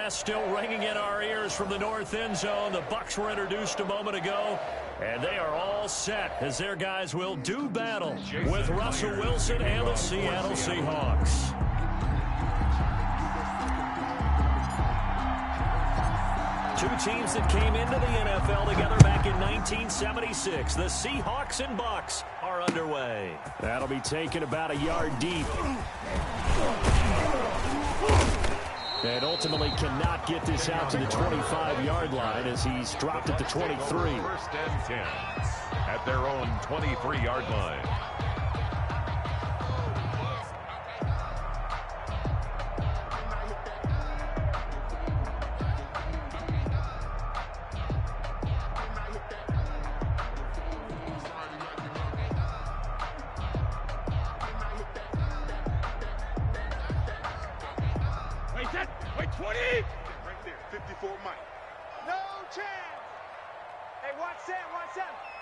blast still ringing in our ears from the north end zone. The Bucs were introduced a moment ago, and they are all set as their guys will do battle with Russell Wilson and the Seattle Seahawks. Two teams that came into the NFL together back in 1976. The Seahawks and Bucs are underway. That'll be taken about a yard deep. And ultimately cannot get this out to the 25-yard line as he's dropped at the 23. First and 10 at their own 23-yard line. Wait, 20! Right there, 54 Mike. No chance! Hey, watch that.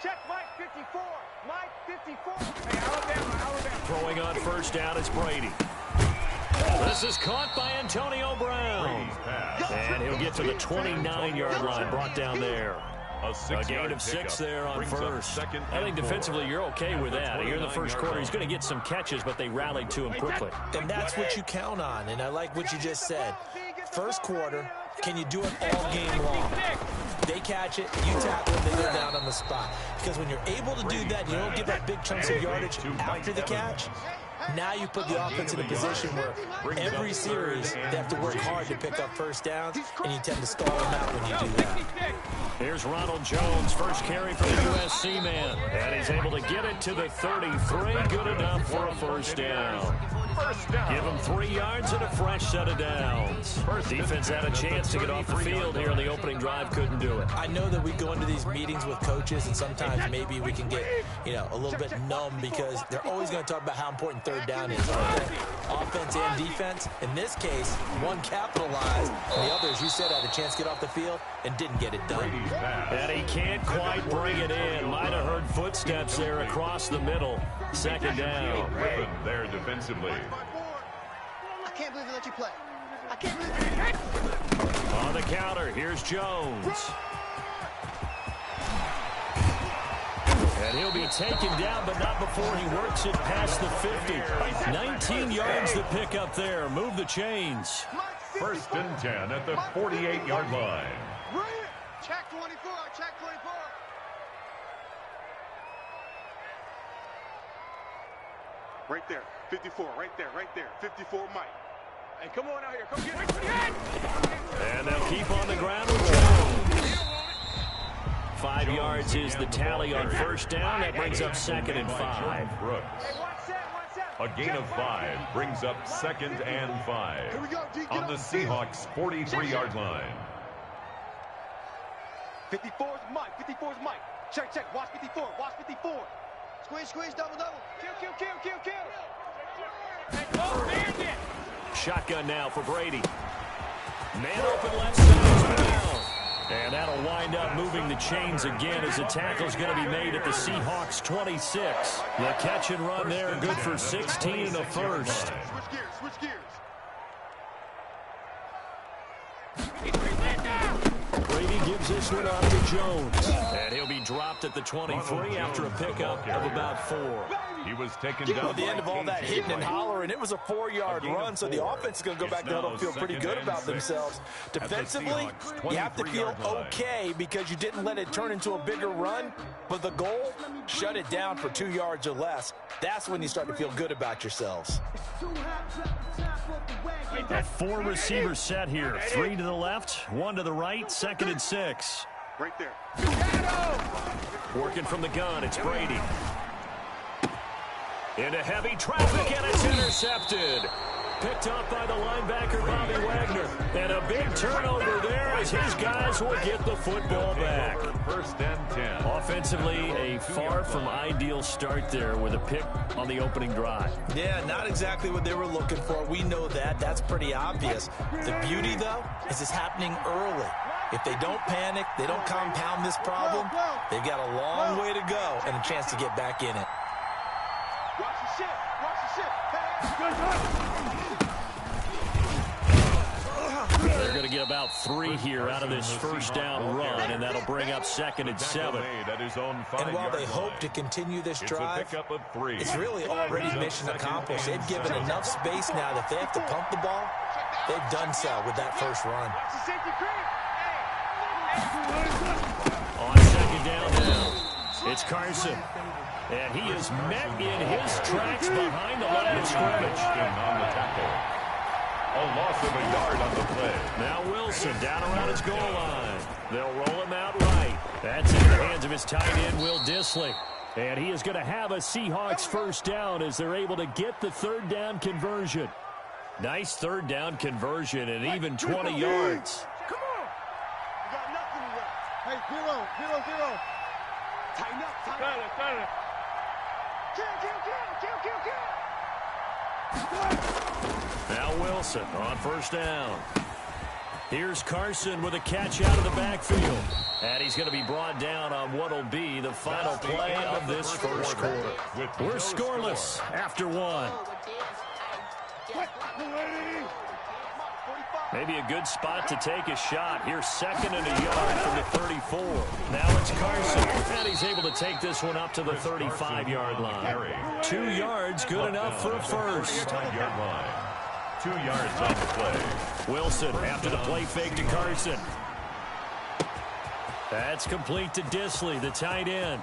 Check Mike, 54. Mike, 54. Hey, Alabama. Throwing on first down is Brady. This is caught by Antonio Brown. And he'll get to the 29-yard line, brought down there. A gain of 6 there on first. I think defensively you're okay with that. Here in the first quarter, he's going to get some catches, but they rallied to him quickly. And that's what you count on, and I like what you just said. First quarter, can you do it all game long? They catch it, you tackle it, they go down on the spot. Because when you're able to do that, you don't give up big chunks of yardage after the catch. Now you put the offense in a position where every series they have to work hard to pick up first downs, and you tend to stall them out when you do that. Here's Ronald Jones, first carry for the USC man. And he's able to get it to the 33. Good enough for a first down. Give him 3 yards and a fresh set of downs. Defense had a chance to get off the field here in the opening drive, couldn't do it. I know that we go into these meetings with coaches, and sometimes maybe we can get, a little bit numb because they're always going to talk about how important third down is, aren't they? Offense and defense. In this case, one capitalized, and the other, as you said, had a chance to get off the field and didn't get it done. And he can't quite bring it in. Might have heard footsteps there across the middle. Second down. There defensively. I can't believe they let you play. I can't believe On the counter, here's Jones. And he'll be taken down, but not before he works it past the 50. 19 yards to pick up there. Move the chains. First and 10 at the 48-yard line. Check 24, check 24. Right there, 54, right there, 54 Mike. Hey, come on out here, come get it. And they'll keep on the ground with Jones. 5 yards is the tally on first down. That brings up 2nd and 5. A gain of 5 brings up 2nd and 5 on the Seahawks' 43-yard line. 54's Mike. Check. Watch 54. Squeeze, double. Kill. Shotgun now for Brady. Man open left side down. And that'll wind up moving the chains again as the tackle's going to be made at the Seahawks 26. The catch and run there, good for 16 and a first. Switch gears. Brady gives this one off to Jones. And he'll be dropped at the 23 after a pickup of about 4. He was taken At down the end of all that hitting and hollering, it was a 4-yard run, so the offense is going to go back there and feel pretty good about themselves. Defensively, you have to feel okay because you didn't let it turn into a bigger run, but the goal, shut it down for 2 yards or less. That's when you start to feel good about yourselves. That 4 receiver set here. 3 to the left, 1 to the right, 2nd and 6. Right there. Working from the gun, it's Brady. Into heavy traffic, and it's intercepted. Picked up by the linebacker, Bobby Wagner. And a big turnover there as his guys will get the football back. First and 10. Offensively, a far from ideal start there with a pick on the opening drive. Yeah, not exactly what they were looking for. We know that. That's pretty obvious. The beauty, though, is it's happening early. If they don't panic, they don't compound this problem, they've got a long way to go and a chance to get back in it. Watch the shit. They're going to get about 3 here out of this first down run, and that'll bring up 2nd and 7. And while they hope to continue this drive, it's really already mission accomplished. They've given enough space now that if they have to pump the ball, they've done so with that first run. On 2nd down now, it's Carson. And he is met in his tracks behind the line of scrimmage. On the tackle. A loss of a yard on the play. Now Wilson down around his goal line. They'll roll him out right. That's in the hands of his tight end, Will Dissly. And he is going to have a Seahawks first down as they're able to get the 3rd down conversion. Nice 3rd down conversion and even 20 yards. Come on. You got nothing to run. Hey, 0. Tighten up, tighten up. Kill. Now Wilson on first down. Here's Carson with a catch out of the backfield. And he's going to be brought down on what will be the final play of this first quarter. We're scoreless after 1. Maybe a good spot to take a shot. Here's 2nd and a yard from the 34. Now it's Carson. And he's able to take this one up to the 35-yard line. 2 yards, good enough for a first. 2 yards on the play. Wilson after the play fake to Carson. That's complete to Dissly, the tight end.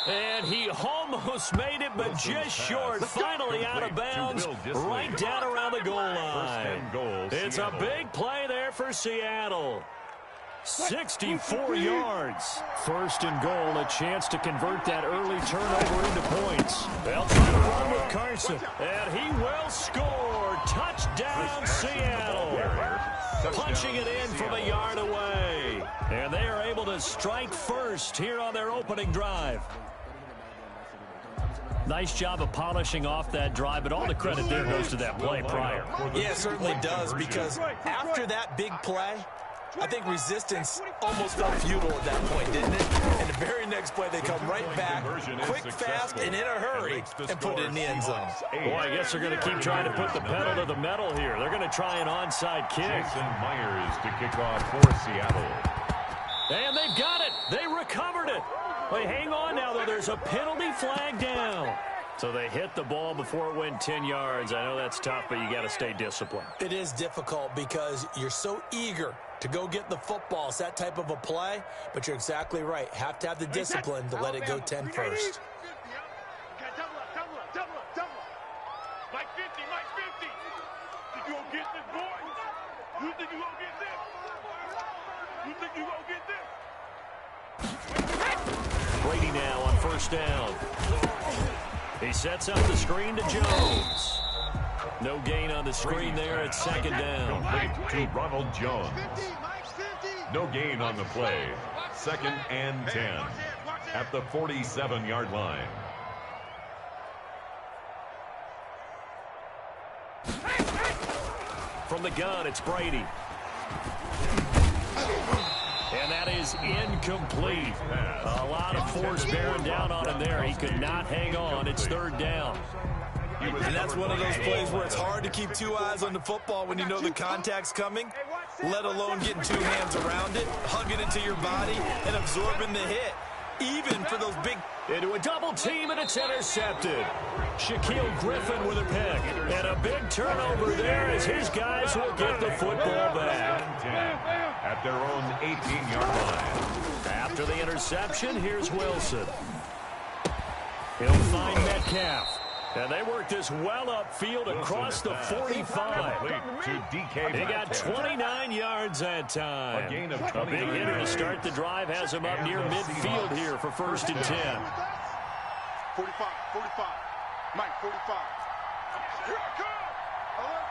And he almost made it, but just short. Finally out of bounds, right down around the goal line. It's a big play there for Seattle. 64 yards. 1st and goal, a chance to convert that early turnover into points. They'll try to run with Carson, and he will score. Touchdown, Seattle. Punching it in from a yard away. And they are able to strike first here on their opening drive. Nice job of polishing off that drive, but all the credit there goes to that play prior. Yeah, it certainly does, because after that big play, I think resistance almost felt futile at that point, didn't it? And the very next play, they come right back, quick, fast, and in a hurry, and put it in the end zone. Boy, I guess they're going to keep trying to put the pedal to the metal here. They're going to try an onside kick. Jason Myers to kick off for Seattle. And they've got it. They recovered it. Wait, hang on now, though. There's a penalty flag down. So they hit the ball before it went 10 yards. I know that's tough, but you got to stay disciplined. It is difficult because you're so eager to go get the football. It's that type of a play, but you're exactly right. Have to have the discipline to let it go 10 first. Double up. Mike 50. Think you gonna get this, boy? You think you gonna get this? You think you gonna get this? Brady now on first down. He sets up the screen to Jones. No gain on the screen there at 2nd down. Complete to Ronald Jones. No gain on the play. 2nd and 10 at the 47-yard line. From the gun, it's Brady. And that is incomplete. A lot of force bearing down on him there. He could not hang on. It's 3rd down. And that's one of those plays where it's hard to keep 2 eyes on the football when you know the contact's coming, let alone getting 2 hands around it, hugging it to your body, and absorbing the hit. Even for those big... Into a double team, and it's intercepted. Shaquille Griffin with a pick. And a big turnover there as his guys will get the football back. At their own 18-yard line. After the interception, here's Wilson. He'll find Metcalf. And they work this well upfield across the 45. He got 29 yards that time. A big hitter to start the drive has him up near midfield here for 1st and 10. 45. Mike, 45. Here I come. Alert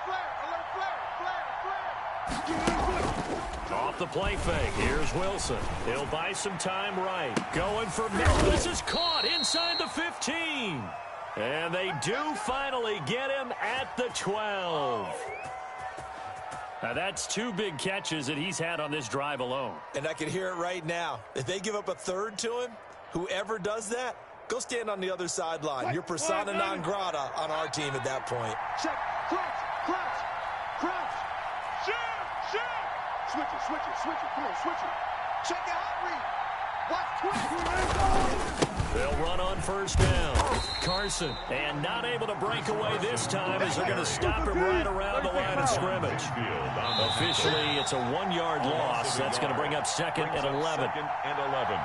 flare. Off the play fake, here's Wilson. He'll buy some time right. Going for middle. This is caught inside the 15. And they do finally get him at the 12. Now that's 2 big catches that he's had on this drive alone. And I can hear it right now. If they give up a 3rd to him, whoever does that, go stand on the other sideline. You're persona non grata on our team at that point. Check. Crouch. Switch it. Come on, switch it. Check out read. Watch twist. They'll run on first down. Carson, and not able to break away this time as they're going to stop him right around the line of scrimmage. Officially, it's a 1-yard loss. That's going to bring up 2nd and 11. 2nd and 11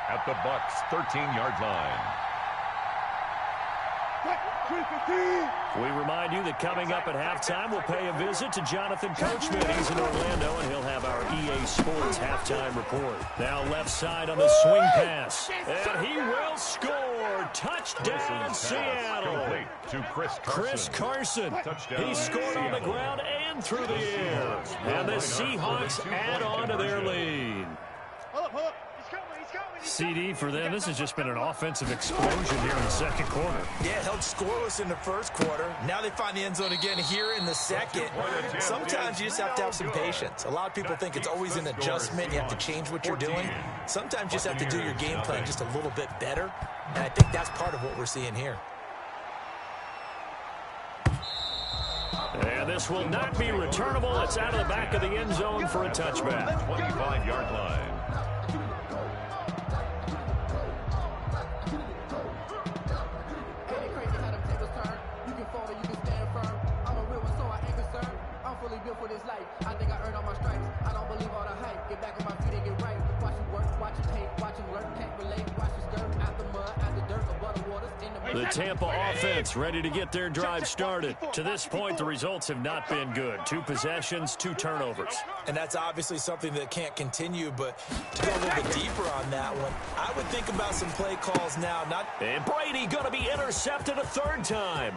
at the Bucs' 13-yard line. We remind you that coming up at halftime, we'll pay a visit to Jonathan Coachman. He's in Orlando, and he'll have our EA Sports halftime report. Now left side on the swing pass. And he will score. Touchdown, Seattle. To Chris Carson. He scored on the ground and through the air. And the Seahawks add on to their lead. CD for them, this has just been an offensive explosion here in the second quarter. Yeah, held scoreless in the first quarter. Now they find the end zone again here in the second. Sometimes you just have to have some patience. A lot of people think it's always an adjustment. You have to change what you're doing. Sometimes you just have to do your game plan just a little bit better. And I think that's part of what we're seeing here. And this will not be returnable. It's out of the back of the end zone for a touchback. 25-yard line. For this life, I think I earned all my stripes. I don't believe all the hype. Get back on my feet and get right. Watch it work, watch it hate, watch it learn, can't relate. Watch it stir out the mud, out the dirt, the water waters in the Tampa offense ready to get their drive started. To this point, the results have not been good. 2 possessions, 2 turnovers. And that's obviously something that can't continue, but to go a little bit deeper on that one, I would think about some play calls now. And Brady going to be intercepted a 3rd time.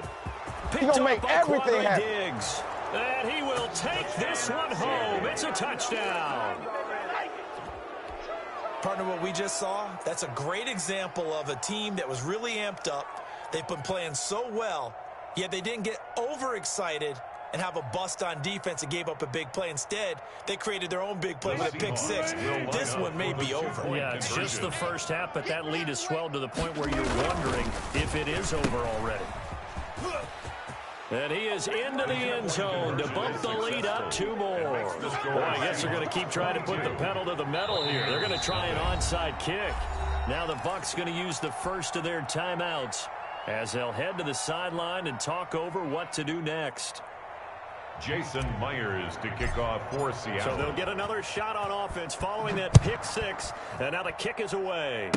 He's going to make everything happen. Diggs. And he will take this one home. It's a touchdown. Partner, what we just saw, that's a great example of a team that was really amped up. They've been playing so well, yet they didn't get overexcited and have a bust on defense and gave up a big play. Instead, they created their own big play with a pick 6. This one may be over. Yeah, it's just the first half, but that lead has swelled to the point where you're wondering if it is over already. And he is into the end zone to bump the lead up 2 more. Boy, I guess they're going to keep trying to put the pedal to the metal here. They're going to try an onside kick. Now the Bucs going to use the first of their timeouts as they'll head to the sideline and talk over what to do next. Jason Myers to kick off for Seattle. So they'll get another shot on offense following that pick 6. And now the kick is away.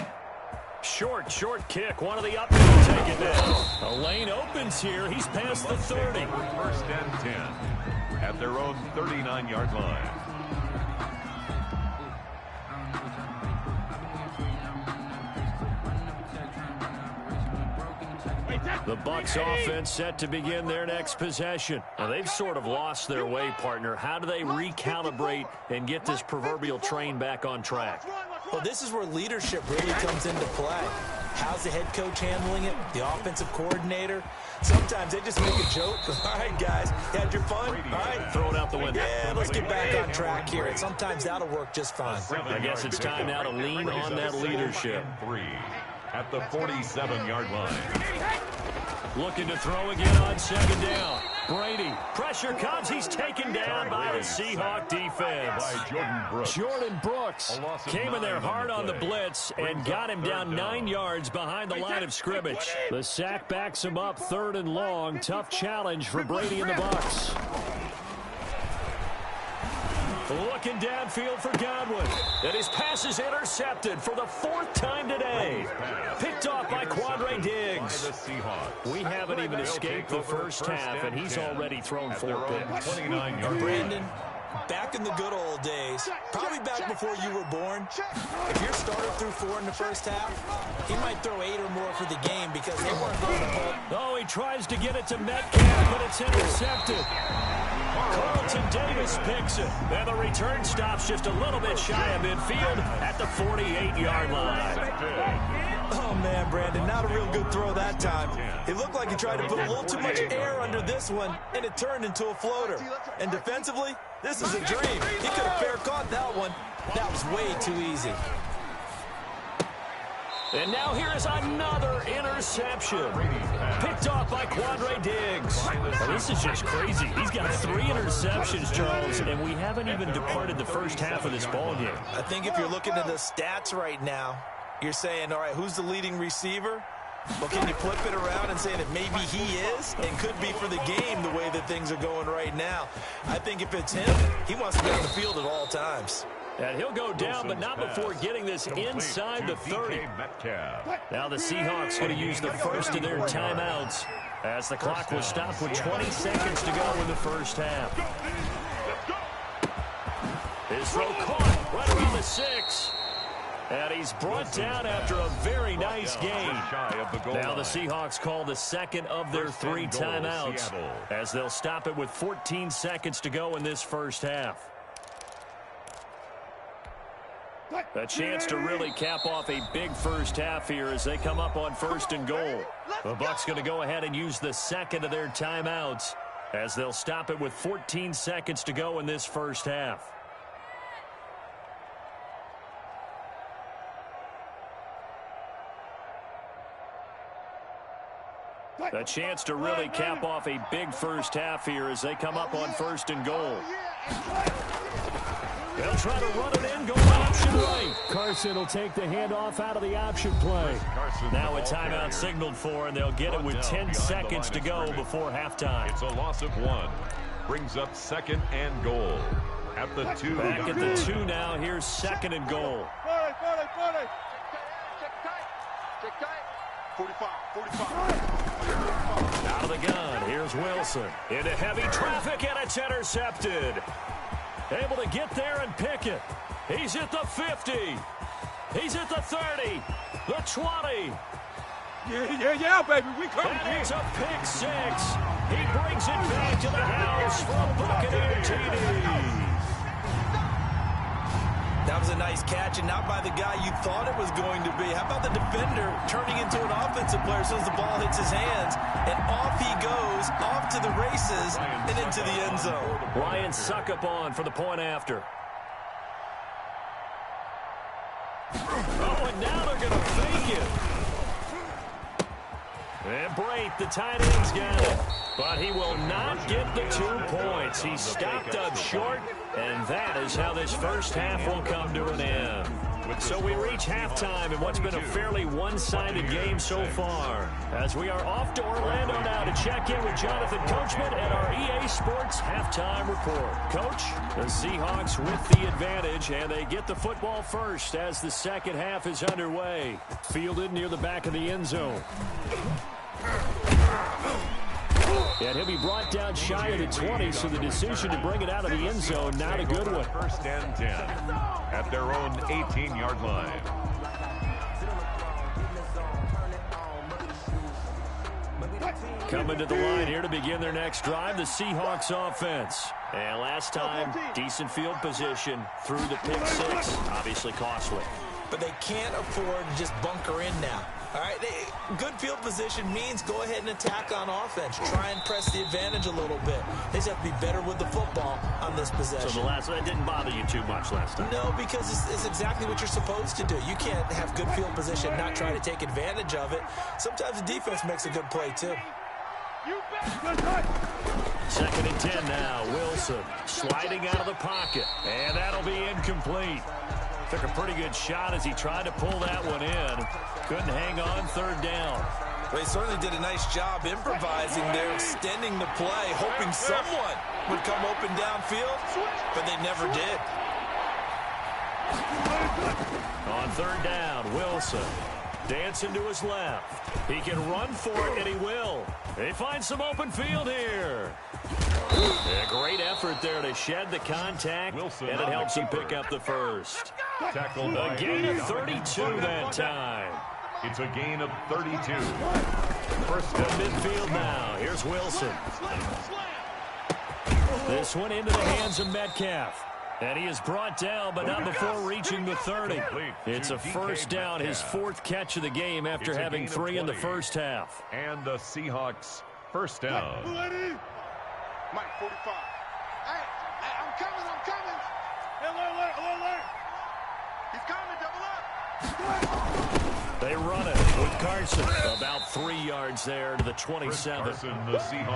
Short kick. One of the up will take it down. A lane opens here. He's past the 30. 1st and 10 at their own 39-yard line. The Bucs offense set to begin their next possession. Now, they've sort of lost their way, partner. How do they recalibrate and get this proverbial train back on track? Well, this is where leadership really comes into play. How's the head coach handling it? The offensive coordinator? Sometimes they just make a joke. All right, guys, you had your fun? All right. Throw it out the window. Yeah, let's get back on track here. And sometimes that'll work just fine. I guess it's time now to lean on that leadership. 3 at the 47-yard line. Looking to throw again on 2nd down. Brady, pressure comes. He's taken down by the Seahawk defense. Jordan Brooks came in there hard on the blitz and got him down 9 yards behind the line of scrimmage. The sack backs him up 3rd and long. Tough challenge for Brady and the Bucs. Looking downfield for Godwin. And his pass is intercepted for the 4th time today. Picked off by Quandre Diggs. We haven't even escaped the first half, and he's already thrown 4 picks. Brandon, back in the good old days, probably back before you were born, if your starter threw 4 in the first half, he might throw 8 or more for the game because they weren't going to pull. Oh, he tries to get it to Metcalf, but it's intercepted. Carlton Davis picks it. And the return stops just a little bit shy of midfield at the 48-yard line. Oh, man, Brandon, not a real good throw that time. It looked like he tried to put a little too much air under this one, and it turned into a floater. And defensively, this is a dream. He could have fair caught that one. That was way too easy. And now here is another interception. Picked off by Quandre Diggs. Well, this is just crazy. He's got 3 interceptions, Charles, and we haven't even departed the first half of this ballgame. I think if you're looking at the stats right now, you're saying, all right, who's the leading receiver? Well, can you flip it around and say that maybe he is and could be for the game the way that things are going right now? I think if it's him, he wants to be on the field at all times. And he'll go down, but not before getting this inside the 30. Now the Seahawks going to use the first of their timeouts as the clock will stop with 20 seconds to go in the first half. His throw caught right around the 6. And he's brought down after a very nice gain. Now the Seahawks call the second of their 3 timeouts as they'll stop it with 14 seconds to go in this first half. A chance to really cap off a big first half here as they come up on 1st and goal. The Bucs going to go ahead and use the second of their timeouts as they'll stop it with 14 seconds to go in this first half. A chance to really cap off a big first half here as they come up on 1st and goal. They'll try to run it in, going option right. Carson will take the handoff out of the option play. Now a timeout signaled for, and they'll get it with 10 seconds to go before halftime. It's a loss of 1. Brings up 2nd and goal. At the 2. Back at the 2 now. Here's 2nd and goal. 45. Out of the gun. Here's Wilson. Into heavy traffic, and it's intercepted. Able to get there and pick it. He's at the 50. He's at the 30. The 20. Yeah, baby. We coming. And it's a pick 6. He brings it back to the house for a Buccaneer TD. That was a nice catch, and not by the guy you thought it was going to be. How about the defender turning into an offensive player as soon as the ball hits his hands, and off he goes, off to the races, and into the end zone. Ryan Suckup on for the point after. Oh, and now they're going to fake it. And Brate, the tight end's got it. But he will not get the 2 points. He's stopped up short, and that is how this first half will come to an end. So we reach halftime in what's been a fairly one-sided game so far, as we are off to Orlando now to check in with Jonathan Coachman at our EA Sports Halftime Report. Coach, the Seahawks with the advantage, and they get the football first as the second half is underway. Fielded near the back of the end zone. And he'll be brought down shy of the 20, so the decision to bring it out of the end zone, not a good one. 1st and 10 at their own 18-yard line. Coming to the line here to begin their next drive, the Seahawks offense. And last time, decent field position through the pick 6, obviously costly. But they can't afford to just bunker in now. All right, good field position means go ahead and attack on offense. Try and press the advantage a little bit. They just have to be better with the football on this possession. So that didn't bother you too much last time? No, because it's exactly what you're supposed to do. You can't have good field position, not try to take advantage of it. Sometimes the defense makes a good play, too. 2nd and 10 now. Wilson sliding out of the pocket, and that'll be incomplete. Took a pretty good shot as he tried to pull that one in. Couldn't hang on 3rd down. Well, he certainly did a nice job improvising there, extending the play, hoping someone would come open downfield, but they never did. On 3rd down, Wilson dancing to his left. He can run for it, and he will. They find some open field here. A great effort there to shed the contact, and it helps him pick up the first. Tackled A gain of 32 that time. It's a gain of 32. First To midfield now. Here's Wilson. This one into the hands of Metcalf. And he is brought down, but not before reaching the 30. It's a first down, his 4th catch of the game after having 3 in the first half. And the Seahawks first down. Mike, 45. Hey, I'm coming. Hey, alert. He's coming, double up. They run it with Carson. About 3 yards there to the 27.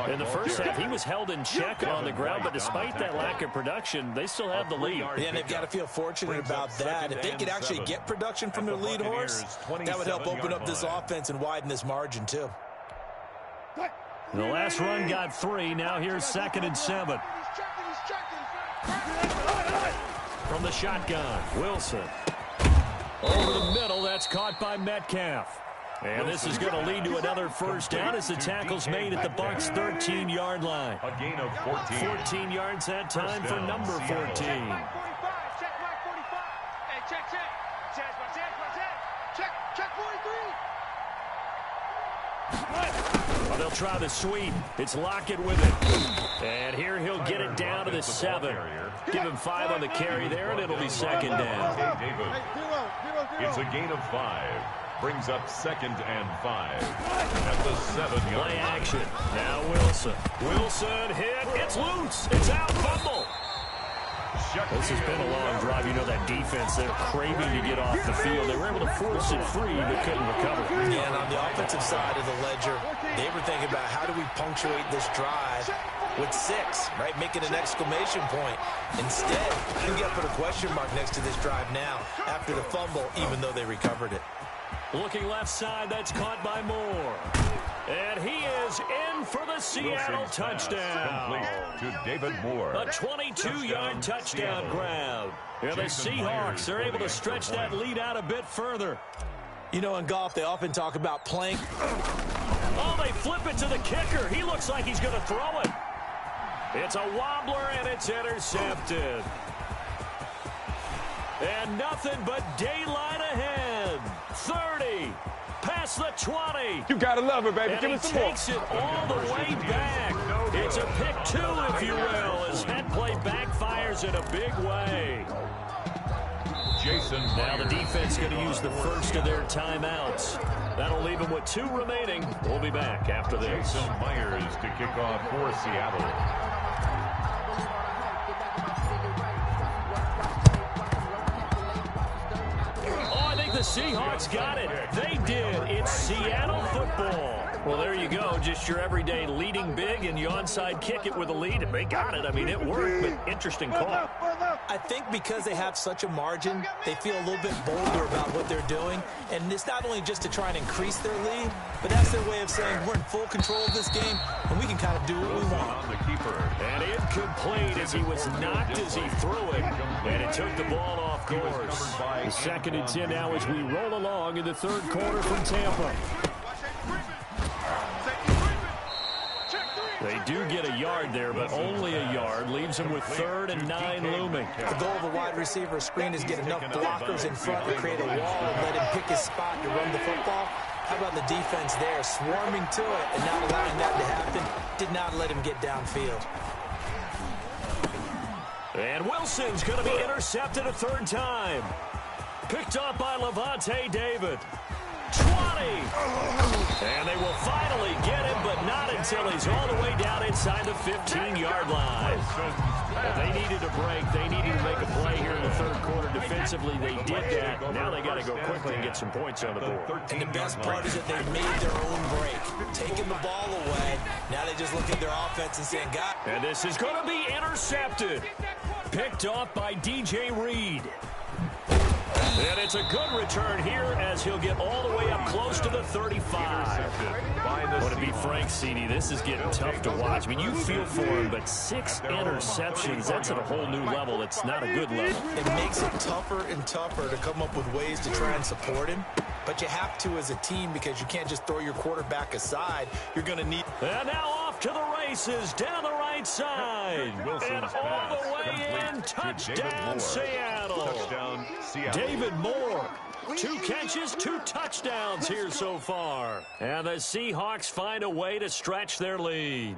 In the first half, he was held in check on the ground, but despite that lack of production, they still have the lead. Yeah, and they've got to feel fortunate about that. If they could actually get production from their lead horse, that would help open up this offense and widen this margin, too. The last run got 3. Now here's 2nd and 7. From the shotgun, Wilson. Over the middle, that's caught by Metcalf. And this is going to lead to another first down as the tackle's made at the Bucs' 13-yard line. A gain of 14. 14 yards that time for number 14. Check, Mike 45. Hey, check. Check 43. Well, they'll try the sweep. It's Lockett with it. And here he'll get it down to the 7. Give him 5 on the carry there, and it'll be 2nd down. It's a gain of 5. Brings up 2nd and 5 at the 7-yard line. Play action. Now Wilson. Wilson hit. It's loose. It's out. Fumble. This has been a long drive. You know that defense, they're craving to get off the field. They were able to force it free, but couldn't recover. Yeah, and on the offensive side of the ledger, they were thinking about how do we punctuate this drive with 6, right? Making an exclamation point. Instead, you got to put a question mark next to this drive now after the fumble, even though they recovered it. Looking left side, that's caught by Moore. And he is in for the Seattle touchdown. To David Moore. A 22-yard touchdown grab. Yeah, the Seahawks are able to stretch that lead out a bit further. You know, in golf, they often talk about playing. Oh, they flip it to the kicker. He looks like he's going to throw it. It's a wobbler, and it's intercepted. And nothing but daylight ahead. 30. Past the 20. You gotta love it, baby. And Give he us some more. takes it all the way back. It's a pick 2, if you will, as that play backfires in a big way. Now the defense going to use the first of their timeouts. That'll leave them with 2 remaining. We'll be back after this. Jason Myers to kick off for Seattle. The Seahawks got it. They did. It's Seattle football. Well, there you go. Just your everyday leading big, and you onside kick it with a lead, and they got it. I mean, it worked, but interesting call. I think because they have such a margin, they feel a little bit bolder about what they're doing. And it's not only just to try and increase their lead, but that's their way of saying we're in full control of this game, and we can kind of do what we want. And incomplete as he was knocked as he threw it, and it took the ball off course. The 2nd and 10 now as we roll along in the 3rd quarter from Tampa. They do get a yard there, but only a yard. Leaves them with 3rd and 9 looming. The goal of a wide receiver screen is get enough blockers in front to create a wall and let him pick his spot to run the football. How about the defense there, swarming to it and not allowing that to happen? Did not let him get downfield. And Wilson's going to be intercepted a 3rd time. Picked up by Levante David. 20. And they will finally get him, but not until he's all the way down inside the 15-yard line. Well, they needed a break. They needed to make a play here in the 3rd quarter defensively. They did that. Now they got to go quickly and get some points on the board. And the best part is that they made their own break, taking the ball away. Now they just look at their offense and saying, God. And this is going to be intercepted. Picked off by DJ Reed. And it's a good return here as he'll get all the way up close to the 35. But to be frank, CD, this is getting tough to watch. I mean, you feel for him, but 6 interceptions, that's at a whole new level. It's not a good level. It makes it tougher and tougher to come up with ways to try and support him. But you have to as a team because you can't just throw your quarterback aside. You're going to need... And now off to the races down the right side. And all the way in, touchdown Seattle. David Moore. 2 catches, 2 touchdowns here so far. And the Seahawks find a way to stretch their lead.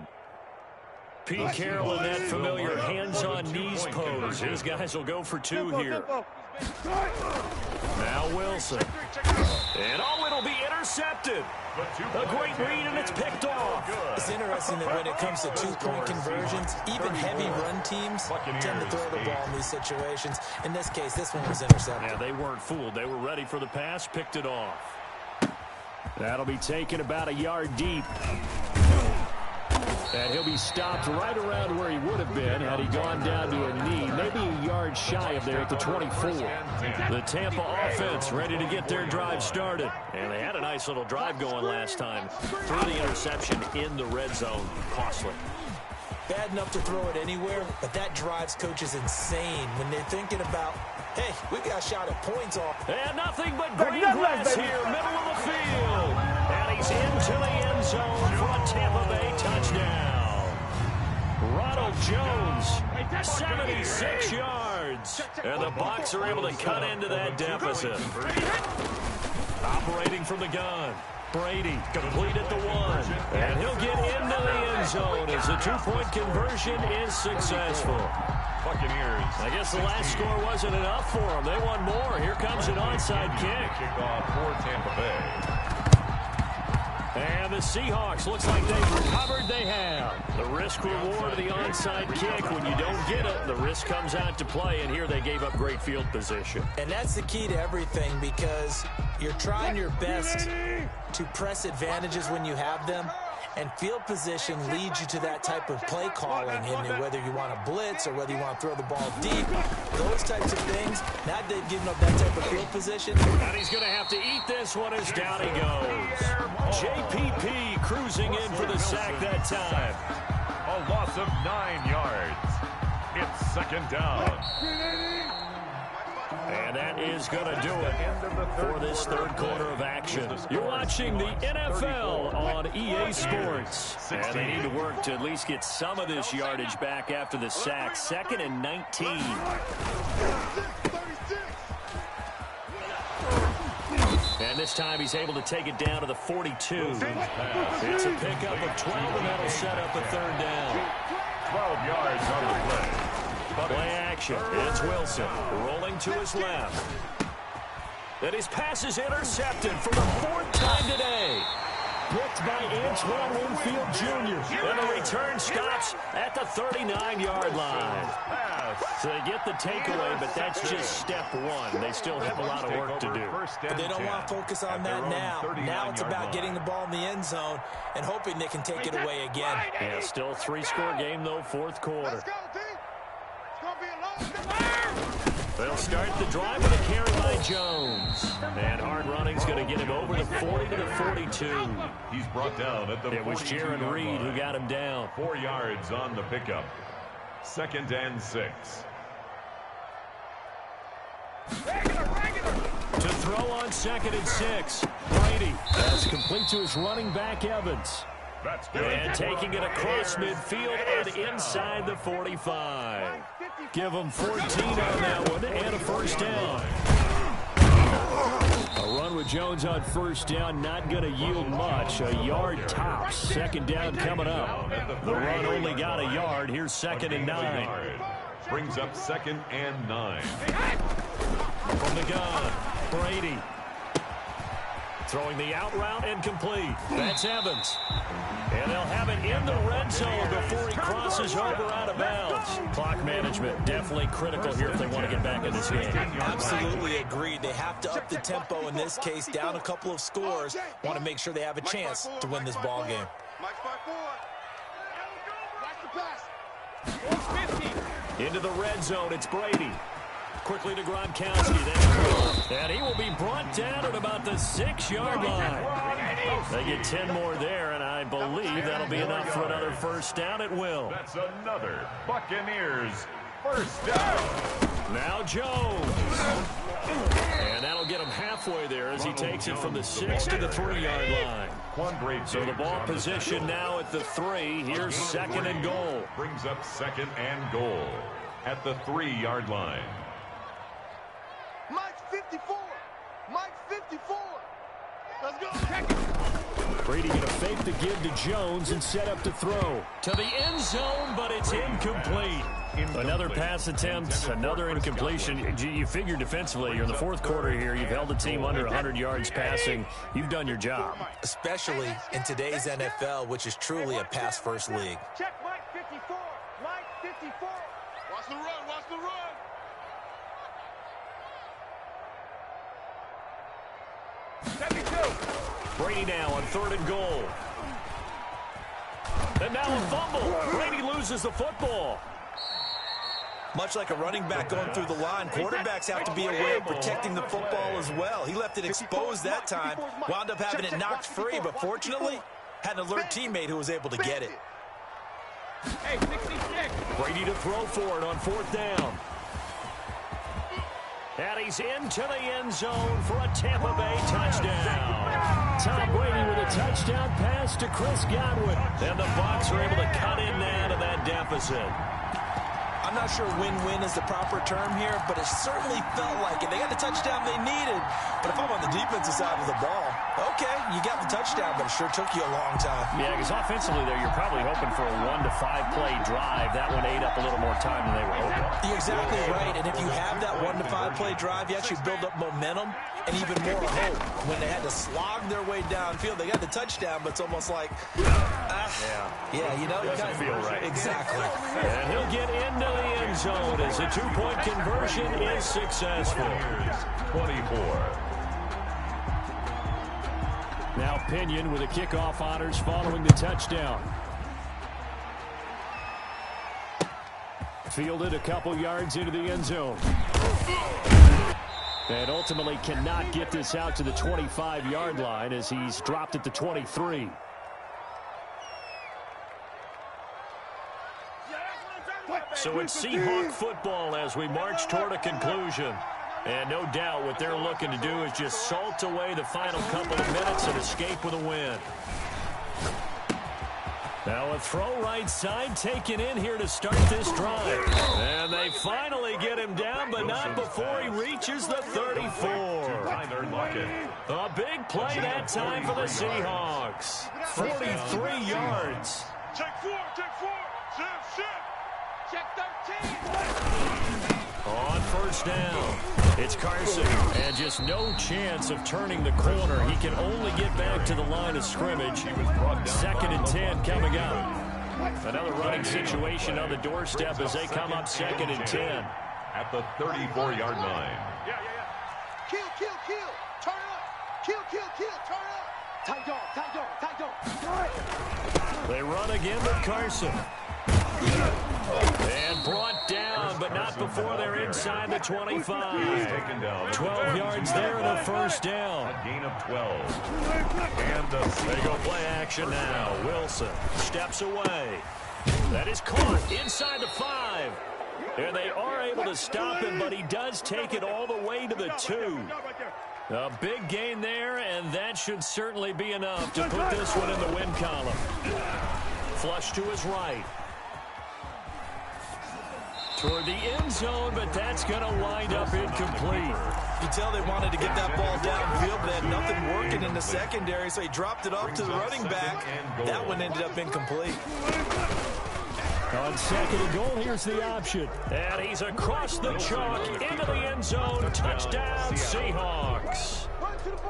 Pete Carroll in that familiar hands-on-knees pose. His guys will go for 2 here. Now Wilson. And it'll be intercepted. A great read, and it's picked off. It's interesting that when it comes to 2-point conversions, even heavy run teams tend to throw the ball in these situations. In this case, this one was intercepted. Yeah, they weren't fooled. They were ready for the pass, picked it off. That'll be taken about a yard deep. And he'll be stopped right around where he would have been had he gone down to a knee, maybe a yard shy of there at the 24. The Tampa offense ready to get their drive started. And they had a nice little drive going last time. Threw the interception in the red zone. Costly. Bad enough to throw it anywhere, but that drives coaches insane when they're thinking about, hey, we got a shot at points off. And nothing but green grass here, middle of the field. And he's into the end zone for a Tampa Bay touchdown. Ronald Jones, 76 yards. And the Bucs are able to cut into that deficit. Operating from the gun. Brady complete at the 1. And he'll get into the end zone as the two-point conversion is successful. Buccaneers. I guess the last score wasn't enough for them. They want more. Here comes an onside kick. Kickoff for Tampa Bay. And the Seahawks, looks like they've recovered. They have. The risk reward of the onside kick. When you don't get it, the risk comes out to play. And here they gave up great field position. And that's the key to everything, because you're trying your best to press advantages when you have them. And field position leads you to that type of play calling, and whether you want to blitz or whether you want to throw the ball deep, those types of things. Now they've given up that type of field position. And he's going to have to eat this one as down he goes. JPP cruising in for the sack that time. A loss of 9 yards. It's second down. And that is going to do it for this third quarter of action. You're watching the NFL on EA Sports. And they need to work to at least get some of this yardage back after the sack. 2nd and 19. And this time he's able to take it down to the 42. It's a pickup of 12, and that'll set up a third down. 12 yards on the play. Play action. It's Wilson rolling to his left. And his pass is intercepted for the 4th time today. Picked by Antoine Winfield Jr. And the return stops at the 39-yard line. So they get the takeaway, but that's just step one. They still have a lot of work to do. But they don't want to focus on that now. Now it's about getting the ball in the end zone and hoping they can take it away again. Yeah, still a 3-score game, though, 4th quarter. They'll start the drive with a carry by Jones. And hard running's going to get him over the 40 to the 42. He's brought down at the 42. It was Jaron Reed who got him down. 4 yards on the pickup. 2nd and 6. To throw on 2nd and 6. Brady. That's complete to his running back, Evans. That's good. And taking it across midfield and inside the 45. Give them 14 on that one and a first down. A run with Jones on first down, not going to yield much. A yard tops. 2nd down coming up. The run only got a yard. Here's 2nd and 9. Brings up 2nd and 9. From the gun, Brady. Throwing the out route and complete. That's Evans. And they'll have it in the red zone before he crosses over out of bounds. Clock management definitely critical here if they want to get back in this game. Absolutely agreed. They have to up the tempo in this case, down a couple of scores. Want to make sure they have a chance to win this ball game. Into the red zone, it's Brady. Quickly to Gronkowski. And he will be brought down at about the 6-yard line. They get 10 more there, and I believe that'll be enough for another first down. It will. That's another Buccaneers first down. Now Jones. And that'll get him halfway there as he takes it from the 6 to the 3-yard line. So the ball position now at the 3. Here's 2nd and goal. Brings up 2nd and goal at the 3-yard line. Mike 54. Mike 54. Let's go. Brady going to fake the give to Jones and set up to throw. To the end zone, but it's incomplete. Another pass attempt, another incompletion. You figure defensively, you're in the 4th quarter here. You've held the team under 100 yards passing. You've done your job. Especially in today's NFL, which is truly a pass-first league. Check Mike 54. Mike 54. Watch the run. Watch the run. Brady now on 3rd and goal. And now a fumble. Brady loses the football. Much like a running back going through the line, quarterbacks have to be aware of protecting the football as well. He left it exposed that time, wound up having it knocked free, but fortunately, had an alert teammate who was able to get it. Hey, 66. Brady to throw for it on 4th down. And he's into the end zone for a Tampa Bay touchdown. Tom Brady with a touchdown pass to Chris Godwin. And the Bucs are able to cut in now to that deficit. I'm not sure win-win is the proper term here, but it certainly felt like it. They got the touchdown they needed, but if I'm on the defensive side of the ball, okay, you got the touchdown, but it sure took you a long time. Yeah, because offensively there, you're probably hoping for a 1 to 5 play drive. That one ate up a little more time than they were hoping. You're exactly right, and if you have that 1 to 5 play drive, you actually build up momentum and even more hope. When they had to slog their way downfield, they got the touchdown, but it's almost like, you know, doesn't feel right. Exactly. And he'll get into the end zone as a 2-point conversion is successful. 24. Now Pinion with the kickoff honors following the touchdown. Fielded a couple yards into the end zone. And ultimately cannot get this out to the 25-yard line as he's dropped at the 23. So it's Seahawk football as we march toward a conclusion. And no doubt what they're looking to do is just salt away the final couple of minutes and escape with a win. Now a throw right side taken in here to start this drive. And they finally get him down, but not before he reaches the 34. A big play that time for the Seahawks. 43 yards. Check 4, check 4. Shift. Check 13. On 1st down, it's Carson, and just no chance of turning the corner. He can only get back to the line of scrimmage. 2nd and 10 coming up. Another running situation on the doorstep as they come up 2nd and 10. At the 34-yard line. Yeah. Kill. Turn up. Kill. Turn up. Tight dog. They run again with Carson. And brought down, but not before they're inside the 25. 12 yards there and a 1st down. A gain of 12. And they go play action now. Wilson steps away. That is caught inside the 5. And they are able to stop him, but he does take it all the way to the 2. A big gain there, and that should certainly be enough to put this one in the win column. Flush to his right. Toward the end zone, but that's going to wind up incomplete. You tell they wanted to get that ball downfield, but they had nothing working in the secondary, so he dropped it off to the running back. That one ended up incomplete. On 2nd and goal, here's the option. And he's across the chalk into the end zone. Touchdown, Seahawks.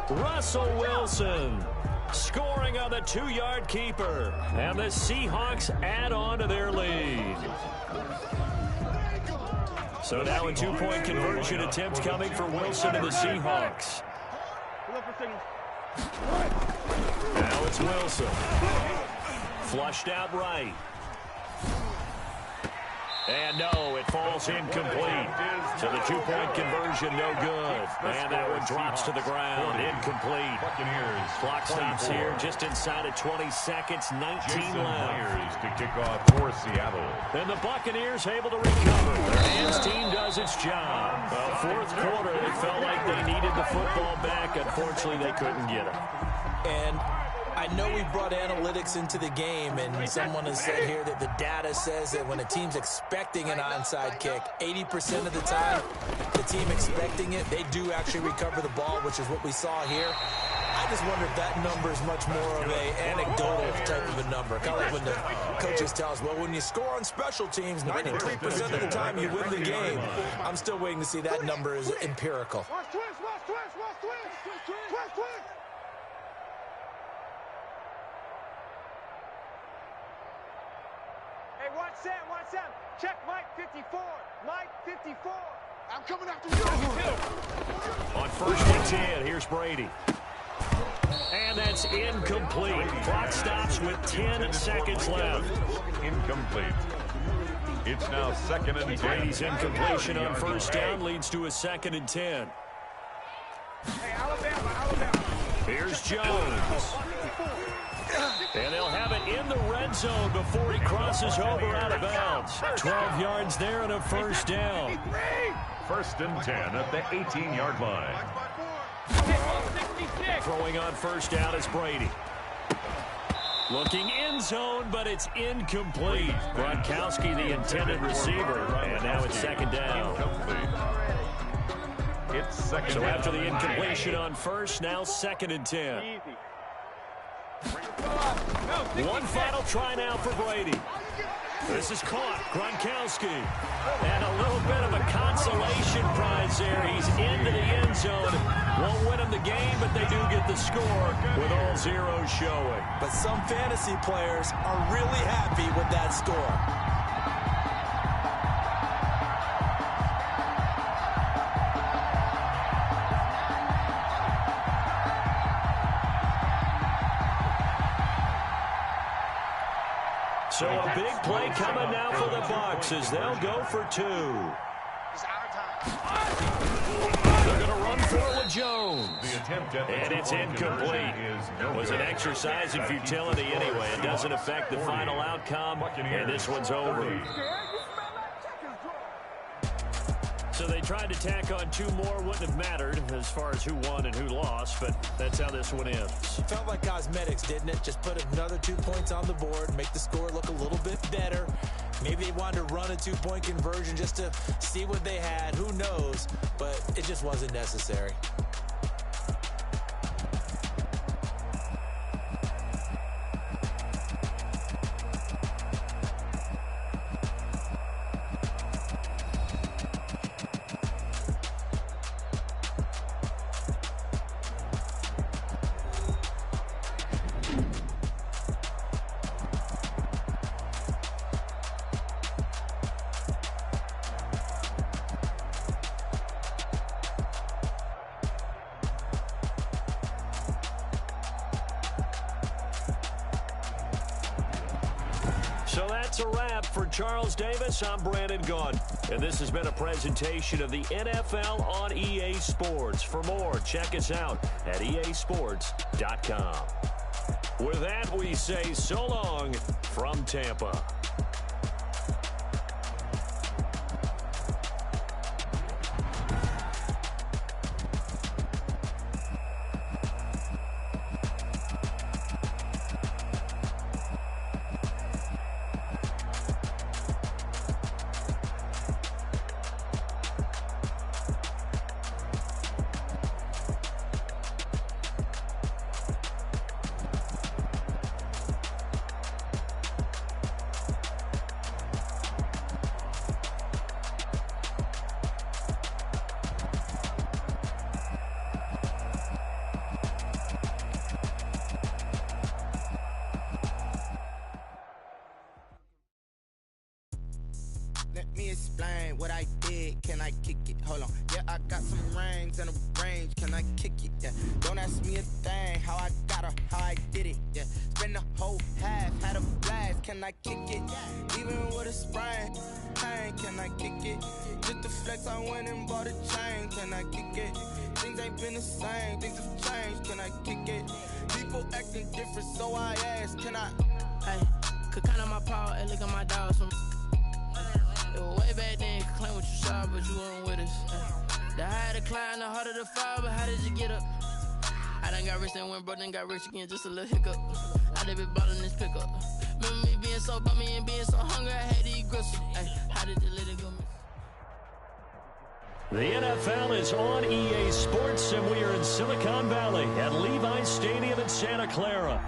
Russell Wilson scoring on the 2-yard keeper. And the Seahawks add on to their lead. So now a 2-point conversion attempt coming for Wilson and the Seahawks. Now it's Wilson. Flushed out right. And no, it falls incomplete. So the 2-point conversion no good. And that one drops to the ground. Incomplete. Clock stops here just inside of 20 seconds. 19 left. to kick off for Seattle. And the Buccaneers able to recover. Their hands team does its job. Well, 4th quarter, they felt like they needed the football back. Unfortunately, they couldn't get it. And I know we brought analytics into the game, and someone has said here that the data says that when a team's expecting an onside kick, 80% of the time, the team expecting it, they do actually recover the ball, which is what we saw here. I just wonder if that number is much more of an anecdotal type of a number. Kind of like when the coaches tell us, well, when you score on special teams, 93% of the time you win the game. I'm still waiting to see that number is empirical. Watch twist. Hey, watch Sam. Check Mike 54. Mike 54. I'm coming after you. On 1st and 10, here's Brady. And that's incomplete. Clock stops with 10 seconds left. Incomplete. It's now 2nd and 10. Brady's incompletion on first down leads to a 2nd and 10. Hey, Alabama. Here's Jones. And they'll have it in the red zone before he crosses over out of bounds. 12 yards there and a first down. 1st and 10 at the 18-yard line. Throwing on first down is Brady. Looking end zone, but it's incomplete. Gronkowski, the intended receiver, and now it's 2nd down. It's 2nd. So after the incompletion on first, now 2nd and 10. One final try now for Brady. This is caught. Gronkowski. And a little bit of a consolation prize there. He's into the end zone. Won't win him the game, but they do get the score with all zeros showing. But some fantasy players are really happy with that score. So a big play coming now for the Bucs as they'll go for 2. They're going to run for it with Jones. And it's incomplete. It was an exercise in futility anyway. It doesn't affect the final outcome, and this one's over. So they tried to tack on 2 more. Wouldn't have mattered as far as who won and who lost, but that's how this one ends. Felt like cosmetics, didn't it? Just put another 2 points on the board, make the score look a little bit better. Maybe they wanted to run a 2-point conversion just to see what they had. Who knows? But it just wasn't necessary. So that's a wrap for Charles Davis. I'm Brandon Gaudin, and this has been a presentation of the NFL on EA Sports. For more, check us out at easports.com. With that, we say so long from Tampa. Let me explain what I did. Can I kick it? Hold on. Yeah, I got some rings and a range. Can I kick it? Yeah. Don't ask me a thing. How I got her, how I did it. Yeah. Spend the whole half, had a blast. Can I kick it? Even with a sprain. Pain, can I kick it? Just the flex, I went and bought a chain. Can I kick it? Things ain't been the same. Things have changed. Can I kick it? People acting different, so I ask. Can I? Hey, could count on my power and look at my dogs from. Way back then, you could claim what you saw, but you weren't with us. The higher the climb, the harder the fall, but how did you get up? I done got rich and went broke, then got rich again, just a little hiccup. I done been ballin' this pickup. Remember me being so bummy and being so hungry, I had to eat gristle. Ay, how did you let it go? The NFL is on EA Sports, and we are in Silicon Valley at Levi's Stadium in Santa Clara.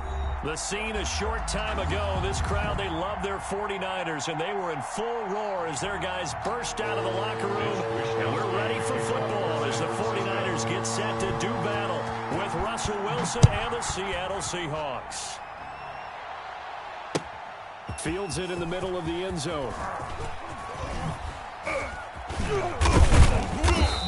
The scene a short time ago, this crowd, they love their 49ers, and they were in full roar as their guys burst out of the locker room. And we're ready for football as the 49ers get set to do battle with Russell Wilson and the Seattle Seahawks. Fields it in the middle of the end zone.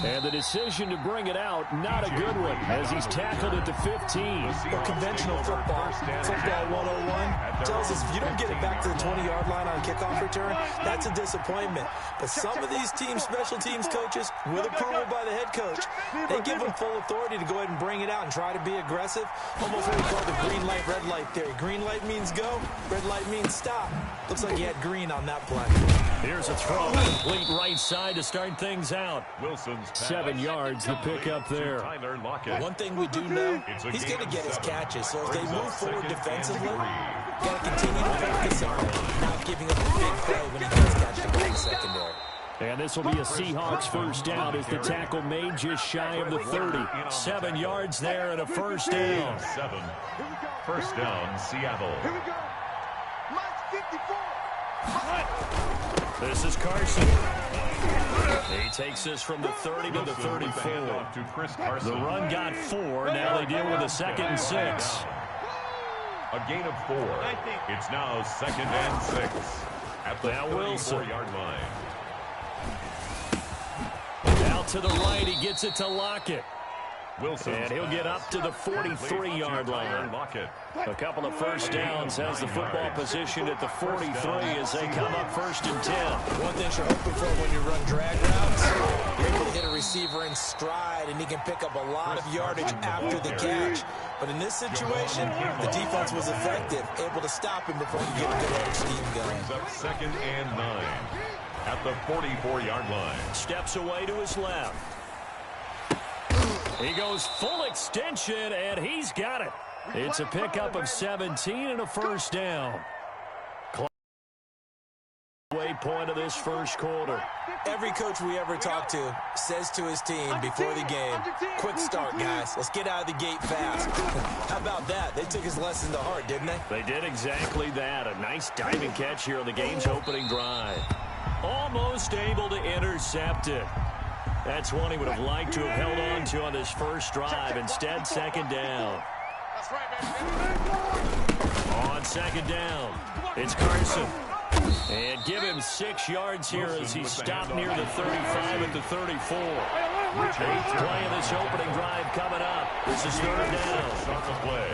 And the decision to bring it out, not a good one, as he's tackled at the 15. Well, conventional football 101 tells us if you don't get it back to the 20-yard line on a kickoff return, that's a disappointment. But some of these teams, special teams coaches, with approval by the head coach, they give them full authority to go ahead and bring it out and try to be aggressive. Almost what we call the green light, red light theory. Green light means go, red light means stop. Looks like he had green on that play. Here's a throw, complete right side to start things out. Wilson's 7 yards, the pickup there. One thing we do know, he's going to get his catches. So as they move forward defensively, got to continue to focus on not giving up a big play when he does catch the ball in the secondary. And this will be a Seahawks first down as the tackle made just shy of the 30. 7 yards there and a first down. 7. First down, Seattle. Here we go. Mike 54. This is Carson. He takes this from the 30 to the 34. The run got 4. Now they deal with a 2nd and 6. A gain of 4. It's now 2nd and 6 at the 34-yard line. Out to the right, he gets it to Lockett. And he'll get up to the 43-yard line. A couple of first downs has the football position at the 43 as they come up 1st and 10. One thing you're hoping for when you run drag routes, you're able to hit a receiver in stride, and he can pick up a lot of yardage after the catch. But in this situation, the defense was effective, able to stop him before he get a good scheme going. Brings up 2nd and 9 at the 44-yard line. Steps away to his left. He goes full extension, and he's got it. It's a pickup of 17 and a first down. Point of this first quarter. Every coach we ever talk to says to his team before the game, quick start, guys. Let's get out of the gate fast. How about that? They took his lesson to heart, didn't they? They did exactly that. A nice diving catch here on the game's opening drive. Almost able to intercept it. That's one he would have liked to have held on to on this first drive. Instead, 2nd down. That's right, baby. On 2nd down, it's Carson. And give him 6 yards here as he's stopped near the 35 at the 34. 8th play of this opening drive coming up. This is 3rd down. On the play.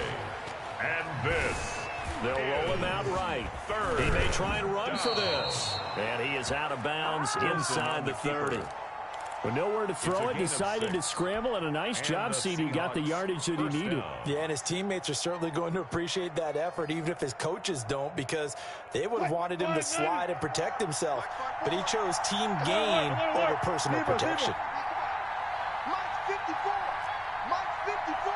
And this. They'll roll him out right. He may try and run for this. And he is out of bounds inside the 30. With nowhere to throw it, decided to scramble, and a nice job, CD. Got the yardage that he needed. Yeah, and his teammates are certainly going to appreciate that effort, even if his coaches don't, because they would have wanted him to slide and protect himself. But he chose team gain over personal protection. Mike 54. Mike 54.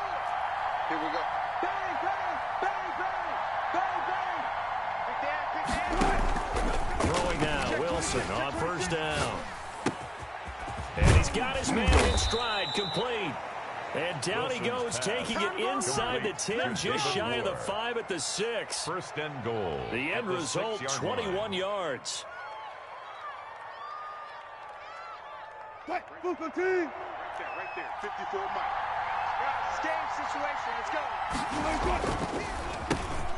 Here we go. Bang, bang, bang, bang, bang, bang. Throwing now, Wilson on first down. And he's got his man in stride, complete. And down he goes, taking it inside the 10, just shy of the 5 at the 6. 1st and goal. The end result, 21 yards. Right there, 54 Mike. It's game situation. Let's go.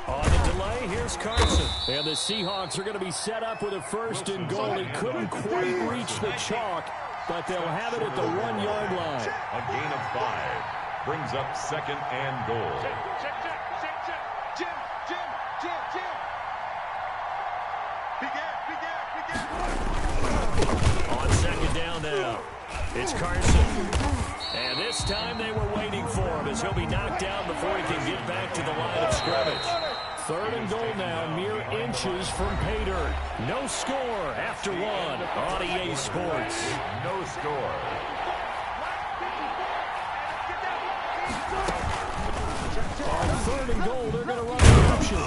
On the delay, here's Carson. And the Seahawks are going to be set up with a 1st and goal. He couldn't quite reach the chalk, but they'll have it at the 1-yard line. A gain of 5 brings up 2nd and goal. Check. Jim. On 2nd down now, it's Carson. And this time they were waiting for him as he'll be knocked down before he can get back to the line of scrimmage. 3rd and goal now, mere inches from pay dirt. No score after 1 on EA Sports. No score. On 3rd and goal, they're going to run the option.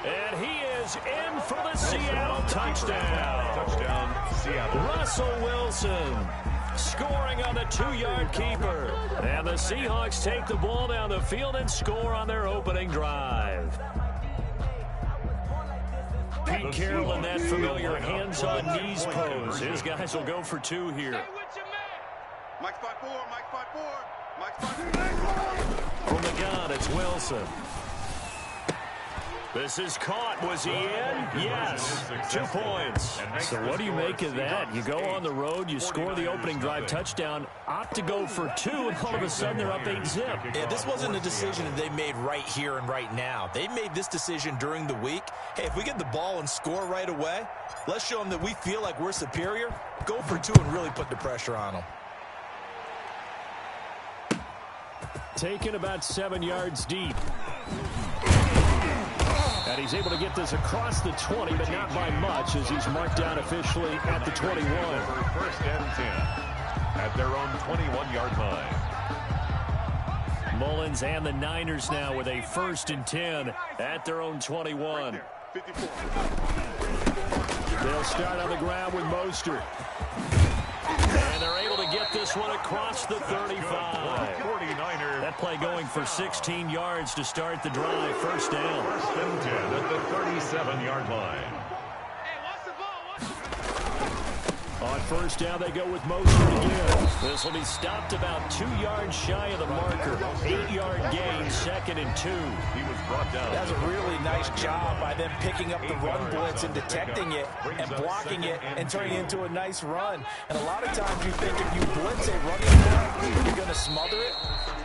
And he is in for the Seattle touchdown. Touchdown, Seattle. Russell Wilson scoring on the 2-yard keeper. And the Seahawks take the ball down the field and score on their opening drive. Pete Carroll in that familiar hands-on-knees pose. His guys will go for 2 here. Mike 5-4. Mike 5-4. From the gun, it's Wilson. This is caught. Was he in? Yes. 2 points. So what do you make of that? You go on the road, you score the opening drive touchdown, opt to go for 2, and all of a sudden they're up 8-zip. Yeah, this wasn't a decision that they made right here and right now. They made this decision during the week. Hey, if we get the ball and score right away, let's show them that we feel like we're superior. Go for 2 and really put the pressure on them. Taken about 7 yards deep. And he's able to get this across the 20, but not by much, as he's marked down officially at the 21. First and 10 at their own 21-yard line. Mullins and the Niners now with a 1st and 10 at their own 21. They'll start on the ground with Moster. And they're able to get this one across the 35. 49er. That play going for 16 yards to start the drive. First down. First and 10 at the 37-yard line. On first down, they go with Moster again. This will be stopped about 2 yards shy of the marker. 8-yard gain, 2nd and 2. He was brought down. That's a really nice job by them picking up the run blitz and detecting it and blocking it and turning it into a nice run. And a lot of times you think if you blitz a running back, you're going to smother it.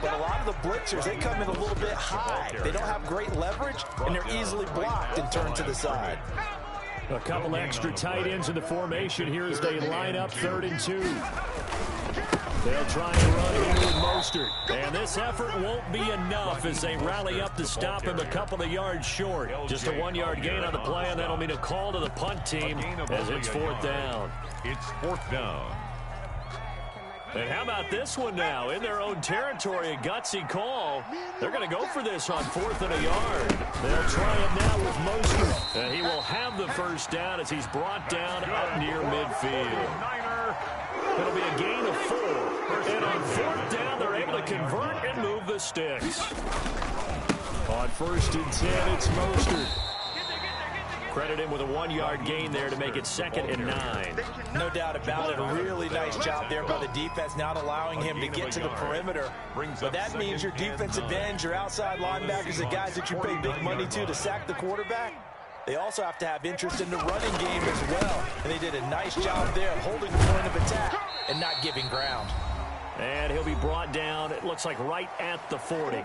But a lot of the blitzers, they come in a little bit high. They don't have great leverage, and they're easily blocked and turned to the side. A couple extra tight ends in the formation here as they line up 3rd and 2. They'll try and run in with Moster. And this effort won't be enough as they rally up to stop him a couple of yards short. Just a 1-yard gain on the play, and that'll mean a call to the punt team as it's 4th down. It's 4th down. And how about this one now? In their own territory, a gutsy call. They're going to go for this on 4th and a yard. They'll try it now with Moster. And he will have the first down as he's brought down up near midfield. It'll be a gain of 4. And on 4th down, they're able to convert and move the sticks. On 1st and 10, it's Moster. Credit him with a 1-yard gain there to make it 2nd and 9. No doubt about it. A really nice job there by the defense, not allowing him to get to the perimeter. But that means your defensive ends, your outside linebackers, the guys that you pay big money to sack the quarterback, they also have to have interest in the running game as well. And they did a nice job there holding the point of attack and not giving ground. And he'll be brought down, it looks like right at the 40.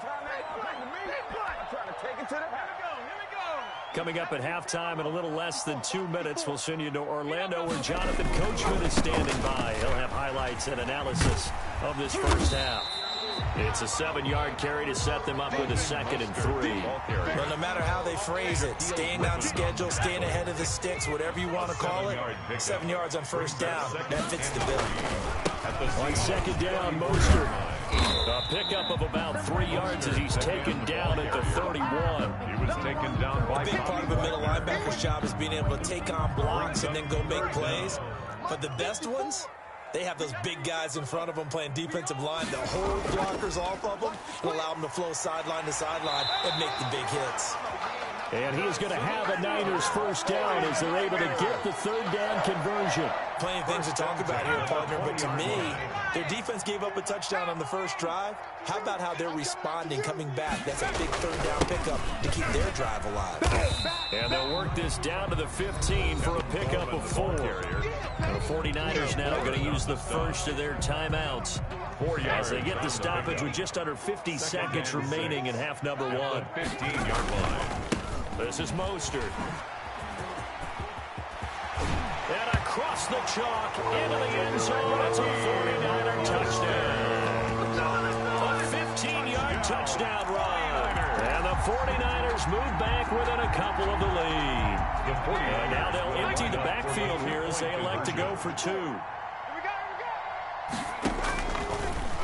Coming up at halftime in a little less than 2 minutes, we'll send you to Orlando where Jonathan Coachman is standing by. He'll have highlights and analysis of this first half. It's a 7-yard carry to set them up with a 2nd and 3. Well, no matter how they phrase it, staying on schedule, staying ahead of the sticks, whatever you want to call it, 7 yards on first down, that fits the bill. On 2nd down, Moster. A pickup of about 3 yards as he's taken down at the 31. He was taken down by a big part of a middle linebacker's job is being able to take on blocks and then go make plays. But the best ones, they have those big guys in front of them playing defensive line that hold blockers off of them and allow them to flow sideline to sideline and make the big hits. And he is going to have a Niners first down as they're able to get the 3rd down conversion. Plenty of things to talk about here, partner, but to me, their defense gave up a touchdown on the first drive. How about how they're responding, coming back? That's a big 3rd down pickup to keep their drive alive. And they'll work this down to the 15 for a pickup of 4. And the 49ers now going to use the first of their timeouts as they get the stoppage with just under 50 seconds remaining in half number 1. 15-yard line. This is Moster. And across the chalk into the end zone. It's a 49er touchdown. A 15-yard touchdown run. And the 49ers move back within a couple of the lead. And now they'll empty the backfield here as they elect to go for 2.